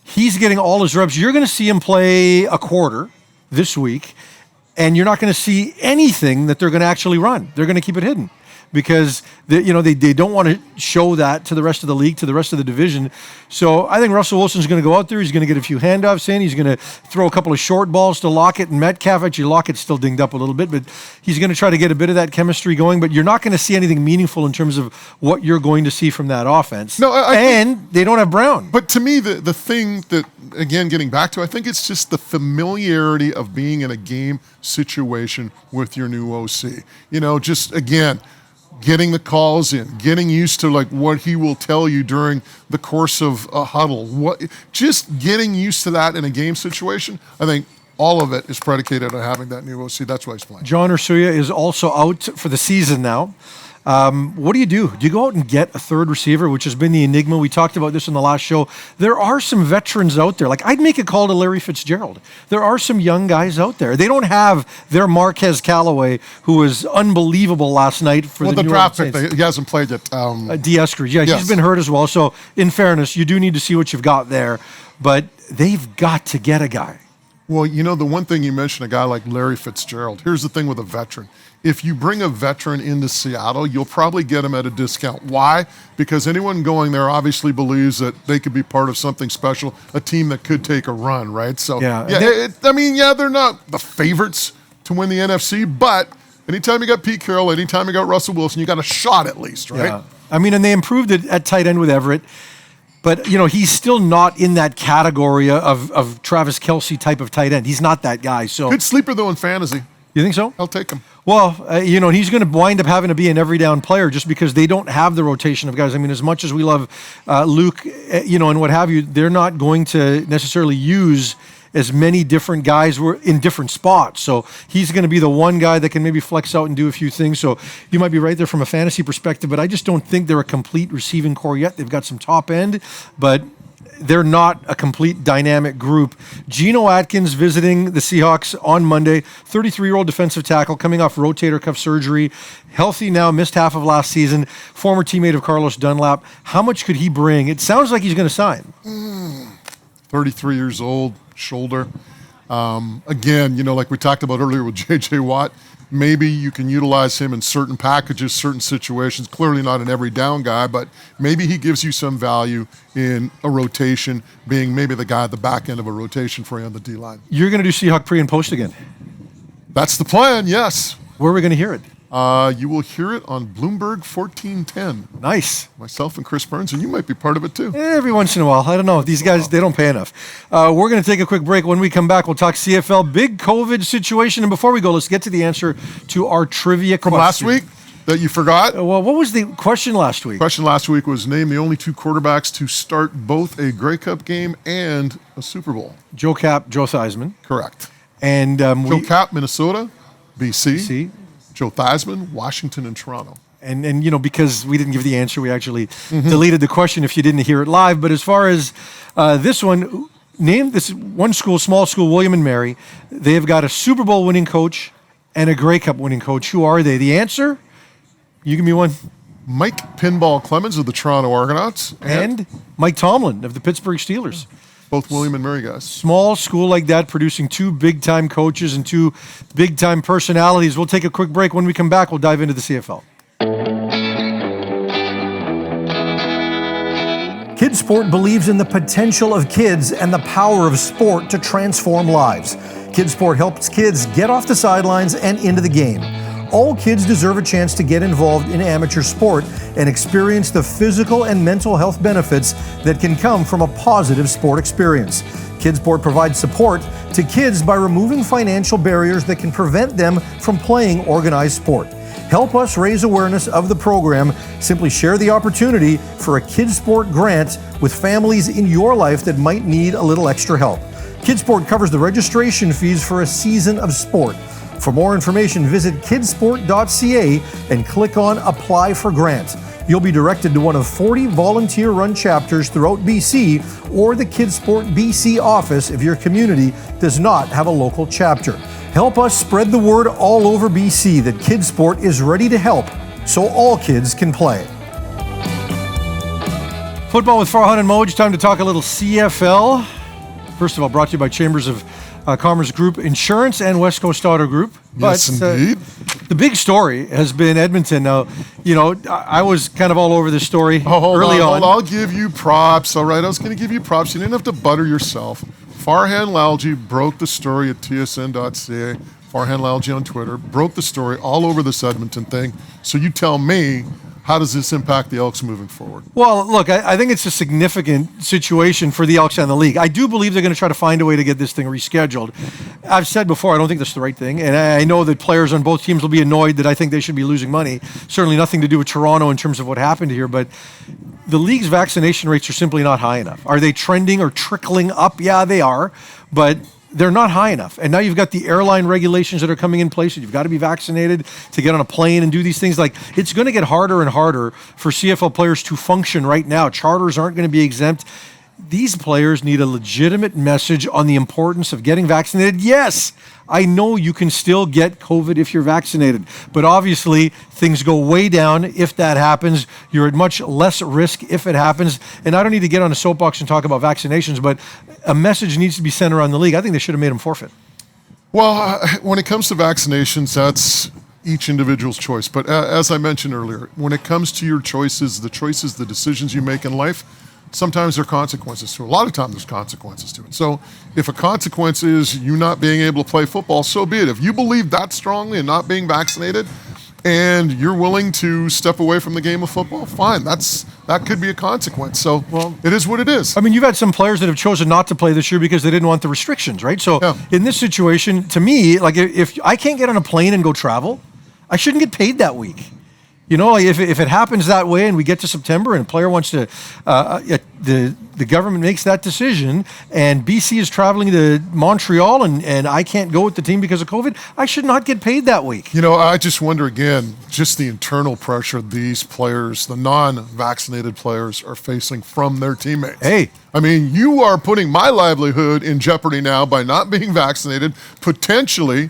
He's getting all his reps. You're going to see him play a quarter this week, and you're not going to see anything that they're going to actually run. They're going to keep it hidden because they don't want to show that to the rest of the league, to the rest of the division. So I think Russell Wilson's going to go out there. He's going to get a few handoffs in. He's going to throw a couple of short balls to Lockett and Metcalf. Actually, Lockett's still dinged up a little bit, but he's going to try to get a bit of that chemistry going. But you're not going to see anything meaningful in terms of what you're going to see from that offense. No, and they don't have Brown. But to me, the thing that, again, getting back to, I think it's just the familiarity of being in a game situation with your new OC. Just, again, getting the calls in, getting used to what he will tell you during the course of a huddle, just getting used to that in a game situation. I think all of it is predicated on having that new OC. That's why he's playing. John Ursuya is also out for the season now. What do? Do you go out and get a third receiver, which has been the enigma? We talked about this in the last show. There are some veterans out there. I'd make a call to Larry Fitzgerald. There are some young guys out there. They don't have their Marquez Callaway, who was unbelievable last night for the New draft Orleans pick. Saints. He hasn't played yet. D'Eskridge. Yeah, yes. He's been hurt as well. So, in fairness, you do need to see what you've got there. But they've got to get a guy. Well, the one thing you mentioned, a guy like Larry Fitzgerald. Here's the thing with a veteran. If you bring a veteran into Seattle, you'll probably get him at a discount. Why? Because anyone going there obviously believes that they could be part of something special, a team that could take a run, right? So, they're not the favorites to win the NFC, but anytime you got Pete Carroll, anytime you got Russell Wilson, you got a shot at least, right? Yeah. And they improved it at tight end with Everett. But, he's still not in that category of Travis Kelce type of tight end. He's not that guy. So good sleeper, though, in fantasy. You think so? I'll take him. Well, he's going to wind up having to be an every down player just because they don't have the rotation of guys. As much as we love Luke, and what have you, they're not going to necessarily use as many different guys were in different spots. So he's going to be the one guy that can maybe flex out and do a few things. So you might be right there from a fantasy perspective, but I just don't think they're a complete receiving core yet. They've got some top end, but they're not a complete dynamic group. Geno Atkins visiting the Seahawks on Monday, 33-year-old defensive tackle coming off rotator cuff surgery, healthy now, missed half of last season, former teammate of Carlos Dunlap. How much could he bring? It sounds like he's going to sign. 33 years old, shoulder. Again, like we talked about earlier with J.J. Watt, maybe you can utilize him in certain packages, certain situations. Clearly not an every down guy, but maybe he gives you some value in a rotation, being maybe the guy at the back end of a rotation for you on the D-line. You're going to do Seahawk pre and post again? That's the plan, yes. Where are we going to hear it? You will hear it on Bloomberg 1410. Nice. Myself and Chris Burns, and you might be part of it too. Every once in a while. I don't know. These guys, they don't pay enough. We're going to take a quick break. When we come back, we'll talk CFL, big COVID situation. And before we go, let's get to the answer to our trivia from question. last week that you forgot. Well, what was the question last week? Question last week was name the only two quarterbacks to start both a Grey Cup game and a Super Bowl. Joe Cap, Joe Theismann. Correct. And Joe Cap, Minnesota, BC. see, Joe Theismann, Washington and Toronto. and you know, because we didn't give the answer, we actually deleted the question if you didn't hear it live. But as far as this one, name this one school, small school, William and Mary. They've got a Super Bowl winning coach and a Grey Cup winning coach. Who are they? The answer? You give me one. Mike Pinball Clemens of the Toronto Argonauts. And Mike Tomlin of the Pittsburgh Steelers. Both William and Mary guys. Small school like that producing two big-time coaches and two big-time personalities. We'll take a quick break. When we come back, we'll dive into the CFL. Kids Sport believes in the potential of kids and the power of sport to transform lives. Kids Sport helps kids get off the sidelines and into the game. All kids deserve a chance to get involved in amateur sport and experience the physical and mental health benefits that can come from a positive sport experience. Kids Sport provides support to kids by removing financial barriers that can prevent them from playing organized sport. Help us raise awareness of the program. Simply share the opportunity for a Kids Sport grant with families in your life that might need a little extra help. Kids Sport covers the registration fees for a season of sport. For more information, visit kidsport.ca and click on Apply for Grant. You'll be directed to one of 40 volunteer-run chapters throughout BC or the Kids Sport BC office if your community does not have a local chapter. Help us spread the word all over BC that Kids Sport is ready to help so all kids can play. Football with Farhan and Moj. Time to talk a little CFL. First of all, brought to you by Chambers of Commerce Group Insurance and West Coast Auto Group. Yes, indeed. The big story has been Edmonton. Now, you know, I was kind of all over this story early on. I'll give you props. All right, I was going to give you props. You didn't have to butter yourself. Farhan Lalji broke the story at tsn.ca. Farhan Lalji on Twitter broke the story all over this Edmonton thing. So you tell me, how does this impact the Elks moving forward? Well, look, I think it's a significant situation for the Elks and the league. I do believe they're going to try to find a way to get this thing rescheduled. I've said before, I don't think that's the right thing. And I know that players on both teams will be annoyed that I think they should be losing money. Certainly nothing to do with Toronto in terms of what happened here. But the league's vaccination rates are simply not high enough. Are they trending or trickling up? Yeah, they are. But they're not high enough. And now you've got the airline regulations that are coming in place. You've got to be vaccinated to get on a plane and do these things. Like, it's going to get harder and harder for CFL players to function right now. Charters aren't going to be exempt. These players need a legitimate message on the importance of getting vaccinated. Yes, I know you can still get COVID if you're vaccinated, but obviously things go way down if that happens. You're at much less risk if it happens. And I don't need to get on a soapbox and talk about vaccinations, but a message needs to be sent around the league. I think they should have made them forfeit. Well, when it comes to vaccinations, that's each individual's choice. But as I mentioned earlier, when it comes to your choices, the decisions you make in life, sometimes there are consequences to it. A lot of times there's consequences to it. So if a consequence is you not being able to play football, so be it. If you believe that strongly in not being vaccinated and you're willing to step away from the game of football, fine. That could be a consequence. So it is what it is. I mean, you've had some players that have chosen not to play this year because they didn't want the restrictions, right? So in this situation, to me, like, if I can't get on a plane and go travel, I shouldn't get paid that week. You know, if it happens that way and we get to September and a player wants to, the government makes that decision and BC is traveling to Montreal and I can't go with the team because of COVID, I should not get paid that week. You know, I just wonder again, just the internal pressure these players, the non-vaccinated players, are facing from their teammates. Hey. I mean, you are putting my livelihood in jeopardy now by not being vaccinated, potentially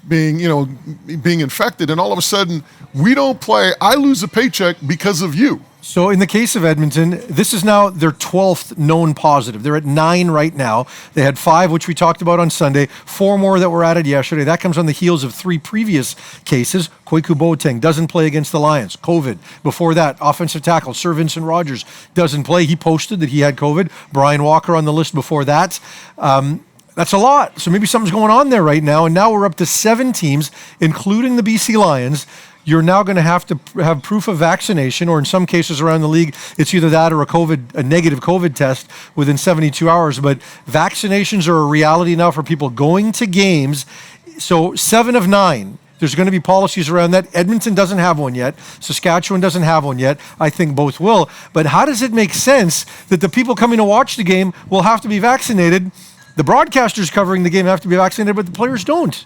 being infected, and all of a sudden we don't play. I lose a paycheck because of you. So in the case of Edmonton, this is now their 12th known positive. They're at 9 right now. They had 5, which we talked about on Sunday, 4 more that were added yesterday. That comes on the heels of 3 previous cases. Kwaku Boateng doesn't play against the Lions, COVID. Before that, offensive tackle Sir Vincent Rogers doesn't play. He posted that he had COVID. Brian Walker on the list before that. That's a lot. So maybe something's going on there right now. And now we're up to 7 teams, including the BC Lions. You're now going to have proof of vaccination, or in some cases around the league, it's either that or a negative COVID test within 72 hours. But vaccinations are a reality now for people going to games. So 7 of 9. There's going to be policies around that. Edmonton doesn't have one yet. Saskatchewan doesn't have one yet. I think both will. But how does it make sense that the people coming to watch the game will have to be vaccinated The broadcasters covering the game have to be vaccinated, but the players don't.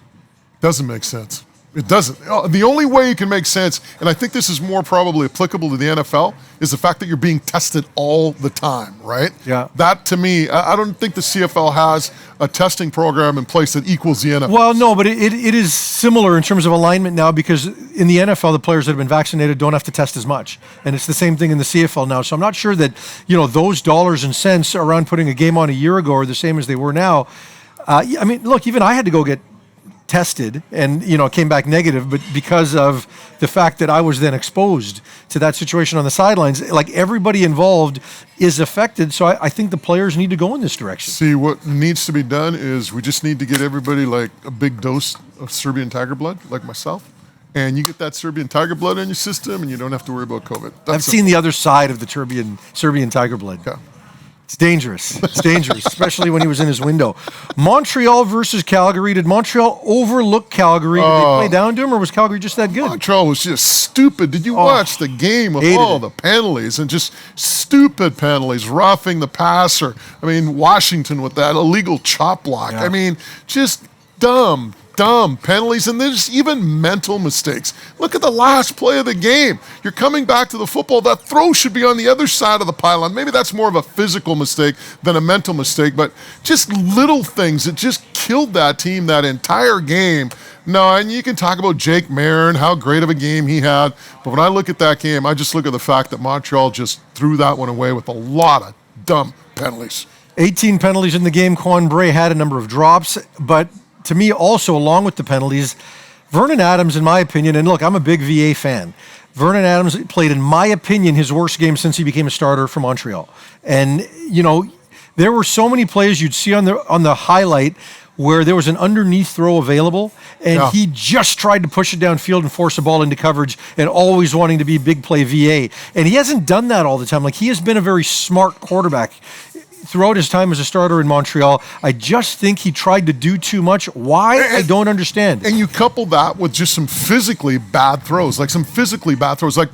Doesn't make sense. It doesn't. The only way it can make sense, and I think this is more probably applicable to the NFL, is the fact that you're being tested all the time, right? Yeah. That, to me, I don't think the CFL has a testing program in place that equals the NFL. Well, no, but it is similar in terms of alignment now, because in the NFL, the players that have been vaccinated don't have to test as much. And it's the same thing in the CFL now. So I'm not sure that, those dollars and cents around putting a game on a year ago are the same as they were now. I mean, look, even I had to go get tested and came back negative, but because of the fact that I was then exposed to that situation on the sidelines, like everybody involved is affected. So I think the players need to go in this direction. See, what needs to be done is we just need to get everybody like a big dose of Serbian tiger blood, like myself, and you get that Serbian tiger blood in your system and you don't have to worry about COVID. I've seen the other side of the Serbian tiger blood. Yeah. It's dangerous. It's dangerous, especially when he was in his window. Montreal versus Calgary. Did Montreal overlook Calgary? Did they play down to him, or was Calgary just that good? Montreal was just stupid. Did you watch the game with all the penalties and just stupid penalties, roughing the passer? I mean, Washington with that illegal chop block. Yeah. I mean, just dumb penalties, and there's even mental mistakes. Look at the last play of the game. You're coming back to the football. That throw should be on the other side of the pylon. Maybe that's more of a physical mistake than a mental mistake, but just little things that just killed that team that entire game. No, and you can talk about Jake Marin, how great of a game he had, but when I look at that game, I just look at the fact that Montreal just threw that one away with a lot of dumb penalties. 18 penalties in the game. Quan Bray had a number of drops, but to me, also, along with the penalties, Vernon Adams, in my opinion, and look, I'm a big VA fan. Vernon Adams played, in my opinion, his worst game since he became a starter for Montreal. And, there were so many plays you'd see on the highlight where there was an underneath throw available, and he just tried to push it downfield and force a ball into coverage, and always wanting to be big play VA. And he hasn't done that all the time. Like, he has been a very smart quarterback throughout his time as a starter in Montreal. I just think he tried to do too much. Why? I don't understand. And you couple that with just some physically bad throws, like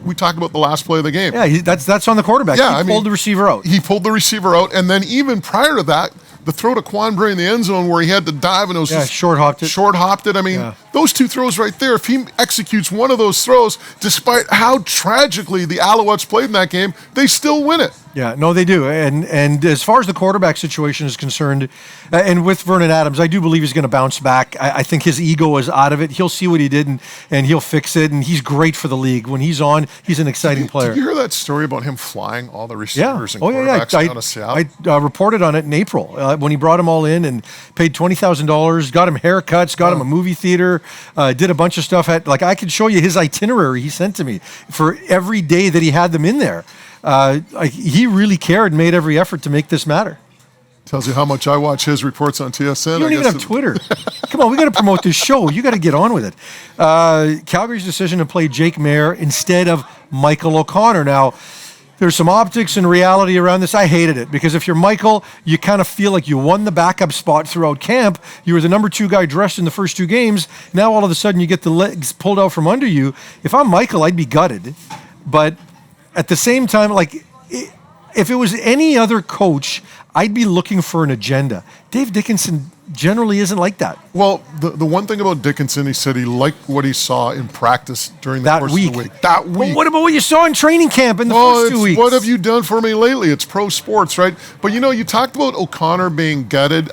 we talked about the last play of the game. Yeah, that's on the quarterback. He pulled the receiver out. He pulled the receiver out, and then even prior to that, the throw to Quan Bray in the end zone where he had to dive and it was just short-hopped it. I mean, those two throws right there, if he executes one of those throws, despite how tragically the Alouettes played in that game, they still win it. Yeah, no, they do. And as far as the quarterback situation is concerned, and with Vernon Adams, I do believe he's going to bounce back. I think his ego is out of it. He'll see what he did, and he'll fix it, and he's great for the league. When he's on, he's an exciting player. Did you hear that story about him flying all the receivers and quarterbacks down to Seattle? I reported on it in April when he brought them all in and paid $20,000, got him haircuts, got him a movie theater, did a bunch of stuff. I could show you his itinerary he sent to me for every day that he had them in there. He really cared and made every effort to make this matter. Tells you how much I watch his reports on TSN. You don't even have Twitter. Come on, we got to promote this show. You got to get on with it. Calgary's decision to play Jake Mayer instead of Michael O'Connor. Now, there's some optics and reality around this. I hated it because if you're Michael, you kind of feel like you won the backup spot throughout camp. You were the number 2 guy dressed in the first 2 games. Now all of a sudden you get the legs pulled out from under you. If I'm Michael, I'd be gutted. But at the same time, if it was any other coach, I'd be looking for an agenda. Dave Dickenson generally isn't like that. Well, the one thing about Dickenson, he said he liked what he saw in practice during the course of the week. That week. Well, what about what you saw in training camp in the first 2 weeks? What have you done for me lately? It's pro sports, right? But you talked about O'Connor being gutted.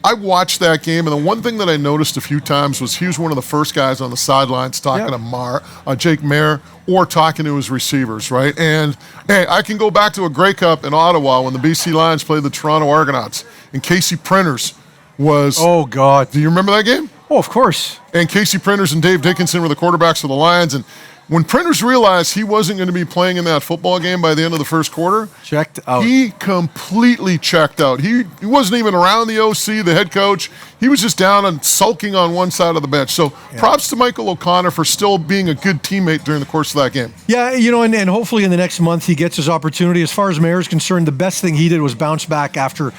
I watched that game, and the one thing that I noticed a few times was he was one of the first guys on the sidelines talking to Jake Mayer or talking to his receivers, right? And, hey, I can go back to a Grey Cup in Ottawa when the BC Lions played the Toronto Argonauts, and Casey Printers was... Oh, God. Do you remember that game? Oh, of course. And Casey Printers and Dave Dickenson were the quarterbacks for the Lions, and when Printers realized he wasn't going to be playing in that football game by the end of the first quarter, checked out. He completely checked out. He wasn't even around the OC, the head coach. He was just down and sulking on one side of the bench. So props to Michael O'Connor for still being a good teammate during the course of that game. Yeah, and hopefully in the next month he gets his opportunity. As far as Mayer is concerned, the best thing he did was bounce back after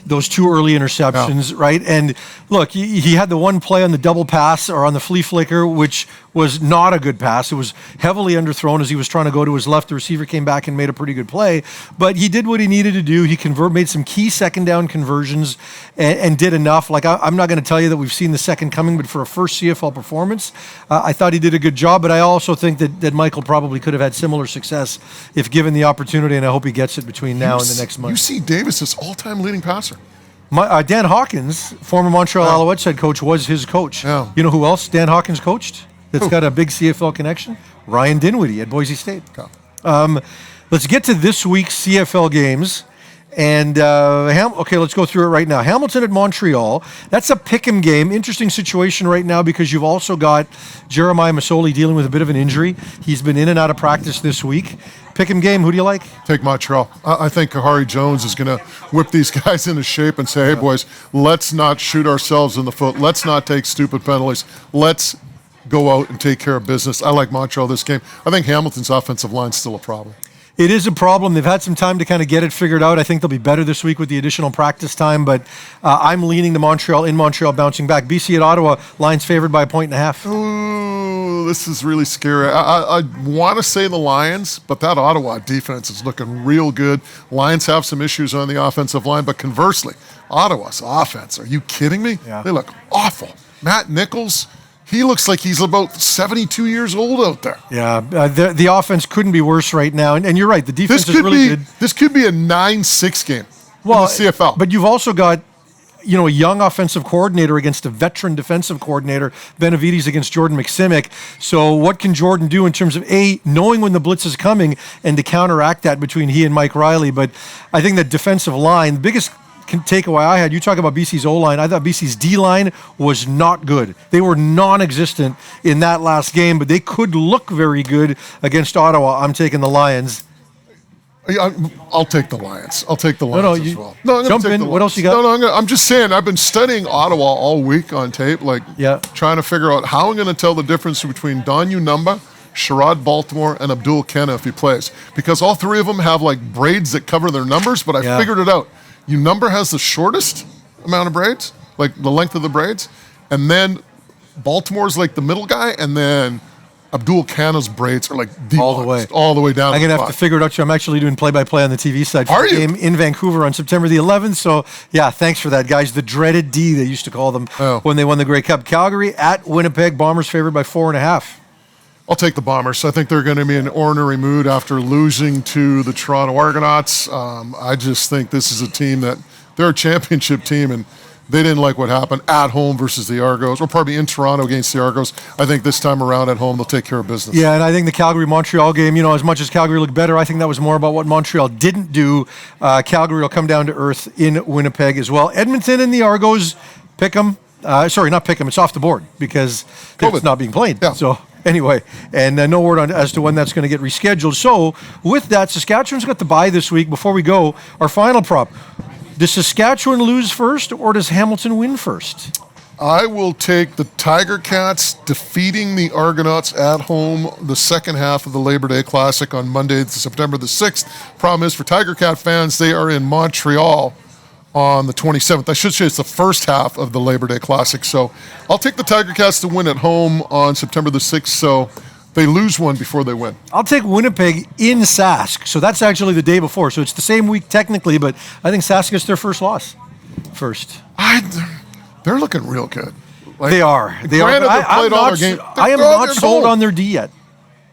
those 2 early interceptions, right? And look, he had the one play on the double pass or on the flea flicker, which was not a good pass. It was heavily underthrown as he was trying to go to his left. The receiver came back and made a pretty good play, but he did what he needed to do. He made some key second down conversions, and did enough. Like, I'm not going to tell you that we've seen the second coming, but for a first CFL performance, I thought he did a good job. But I also think that Michael probably could have had similar success if given the opportunity, and I hope he gets it between now and the next month. You see Davis's all-time leading passer. Dan Hawkins, former Montreal Alouettes head coach, was his coach. Yeah. You know who else Dan Hawkins coached that's got a big CFL connection? Ryan Dinwiddie at Boise State. Let's get to this week's CFL games. And, okay, let's go through it right now. Hamilton at Montreal. That's a pick'em game. Interesting situation right now because you've also got Jeremiah Masoli dealing with a bit of an injury. He's been in and out of practice this week. Pick'em game, who do you like? Take Montreal. I think Kahari Jones is going to whip these guys into shape and say, hey, boys, let's not shoot ourselves in the foot. Let's not take stupid penalties. Let's go out and take care of business. I like Montreal this game. I think Hamilton's offensive line's still a problem. It is a problem. They've had some time to kind of get it figured out. I think they'll be better this week with the additional practice time, but I'm leaning to Montreal, in Montreal, bouncing back. BC at Ottawa, line's favored by 1.5. Ooh, this is really scary. I want to say the Lions, but that Ottawa defense is looking real good. Lions have some issues on the offensive line, but conversely, Ottawa's offense, are you kidding me? Yeah. They look awful. Matt Nichols, he looks like he's about 72 years old out there. Yeah, the offense couldn't be worse right now. And you're right, the defense is really good. This could be a 9-6 game in the CFL. But you've also got, a young offensive coordinator against a veteran defensive coordinator, Benavides against Jordan McSimic. So what can Jordan do in terms of, knowing when the blitz is coming and to counteract that between he and Mike Riley? But I think that defensive line, the biggest takeaway I had, you talk about BC's O-line, I thought BC's D-line was not good. They were non-existent in that last game, but they could look very good against Ottawa. I'm taking the Lions. I'll take the Lions. I'll take the Lions as well. No, jump in. What else you got? No, I'm just saying, I've been studying Ottawa all week on tape, trying to figure out how I'm going to tell the difference between Don Unumba, Sherrod Baltimore, and Abdul Kenna if he plays. Because all three of them have braids that cover their numbers, but I figured it out. Unumber has the shortest amount of braids, the length of the braids, and then Baltimore's the middle guy, and then Abdul Khanna's braids are all the way down. I'm gonna have to figure it out. I'm actually doing play-by-play on the TV side for the game in Vancouver on September the 11th. So yeah, thanks for that, guys. The dreaded D, they used to call them when they won the Grey Cup. Calgary at Winnipeg. Bombers favored by 4.5. I'll take the Bombers. I think they're going to be in an ornery mood after losing to the Toronto Argonauts. I just think this is a team they're a championship team, and they didn't like what happened at home versus the Argos, or probably in Toronto against the Argos. I think this time around at home, they'll take care of business. Yeah, and I think the Calgary-Montreal game, as much as Calgary looked better, I think that was more about what Montreal didn't do. Calgary will come down to earth in Winnipeg as well. Edmonton and the Argos, pick them. Sorry, not pick them. It's off the board because it's not being played. Yeah. So anyway, and no word as to when that's going to get rescheduled. So with that, Saskatchewan's got the bye this week. Before we go, our final prop. Does Saskatchewan lose first or does Hamilton win first? I will take the Tiger Cats defeating the Argonauts at home the second half of the Labor Day Classic on Monday, September the 6th. Problem is, for Tiger Cat fans, they are in Montreal on the 27th. I should say it's the first half of the Labor Day Classic. So I'll take the Tiger Cats to win at home on September the 6th. So they lose one before they win. I'll take Winnipeg in Sask. So that's actually the day before. So it's the same week technically, but I think Sask gets their first loss first. They're looking real good. They are. I am not sold on their D yet.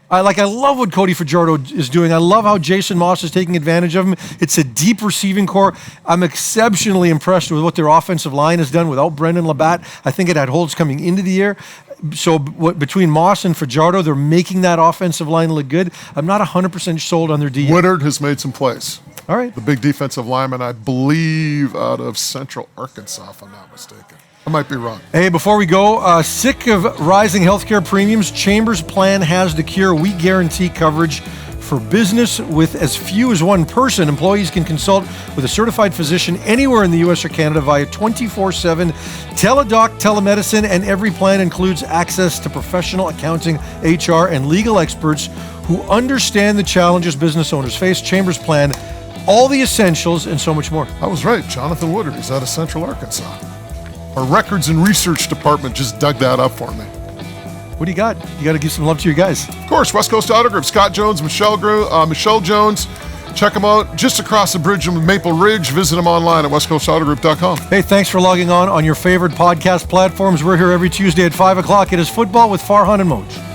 I love what Cody Fajardo is doing. I love how Jason Moss is taking advantage of him. It's a deep receiving core. I'm exceptionally impressed with what their offensive line has done without Brendan Labatt. I think it had holes coming into the year. So between Moss and Fajardo, they're making that offensive line look good. I'm not 100% sold on their D yet. Woodard has made some plays. All right. The big defensive lineman, I believe, out of Central Arkansas, if I'm not mistaken. I might be wrong. Hey, before we go, sick of rising healthcare premiums, Chambers Plan has the cure. We guarantee coverage for business with as few as one person. Employees can consult with a certified physician anywhere in the U.S. or Canada via 24/7 teledoc telemedicine, and every plan includes access to professional accounting, HR, and legal experts who understand the challenges business owners face. Chambers Plan, all the essentials and so much more. I was right. Jonathan Woodard, he's out of Central Arkansas. Our records and research department just dug that up for me. What do you got? You got to give some love to your guys. Of course, West Coast Autograph, Scott Jones, Michelle Jones, Check them out just across the bridge in Maple Ridge. Visit them online at westcoastautorgroup.com. Hey, thanks for logging on your favorite podcast platforms. We're here every Tuesday at 5 o'clock. It is Football with Farhan and Moj.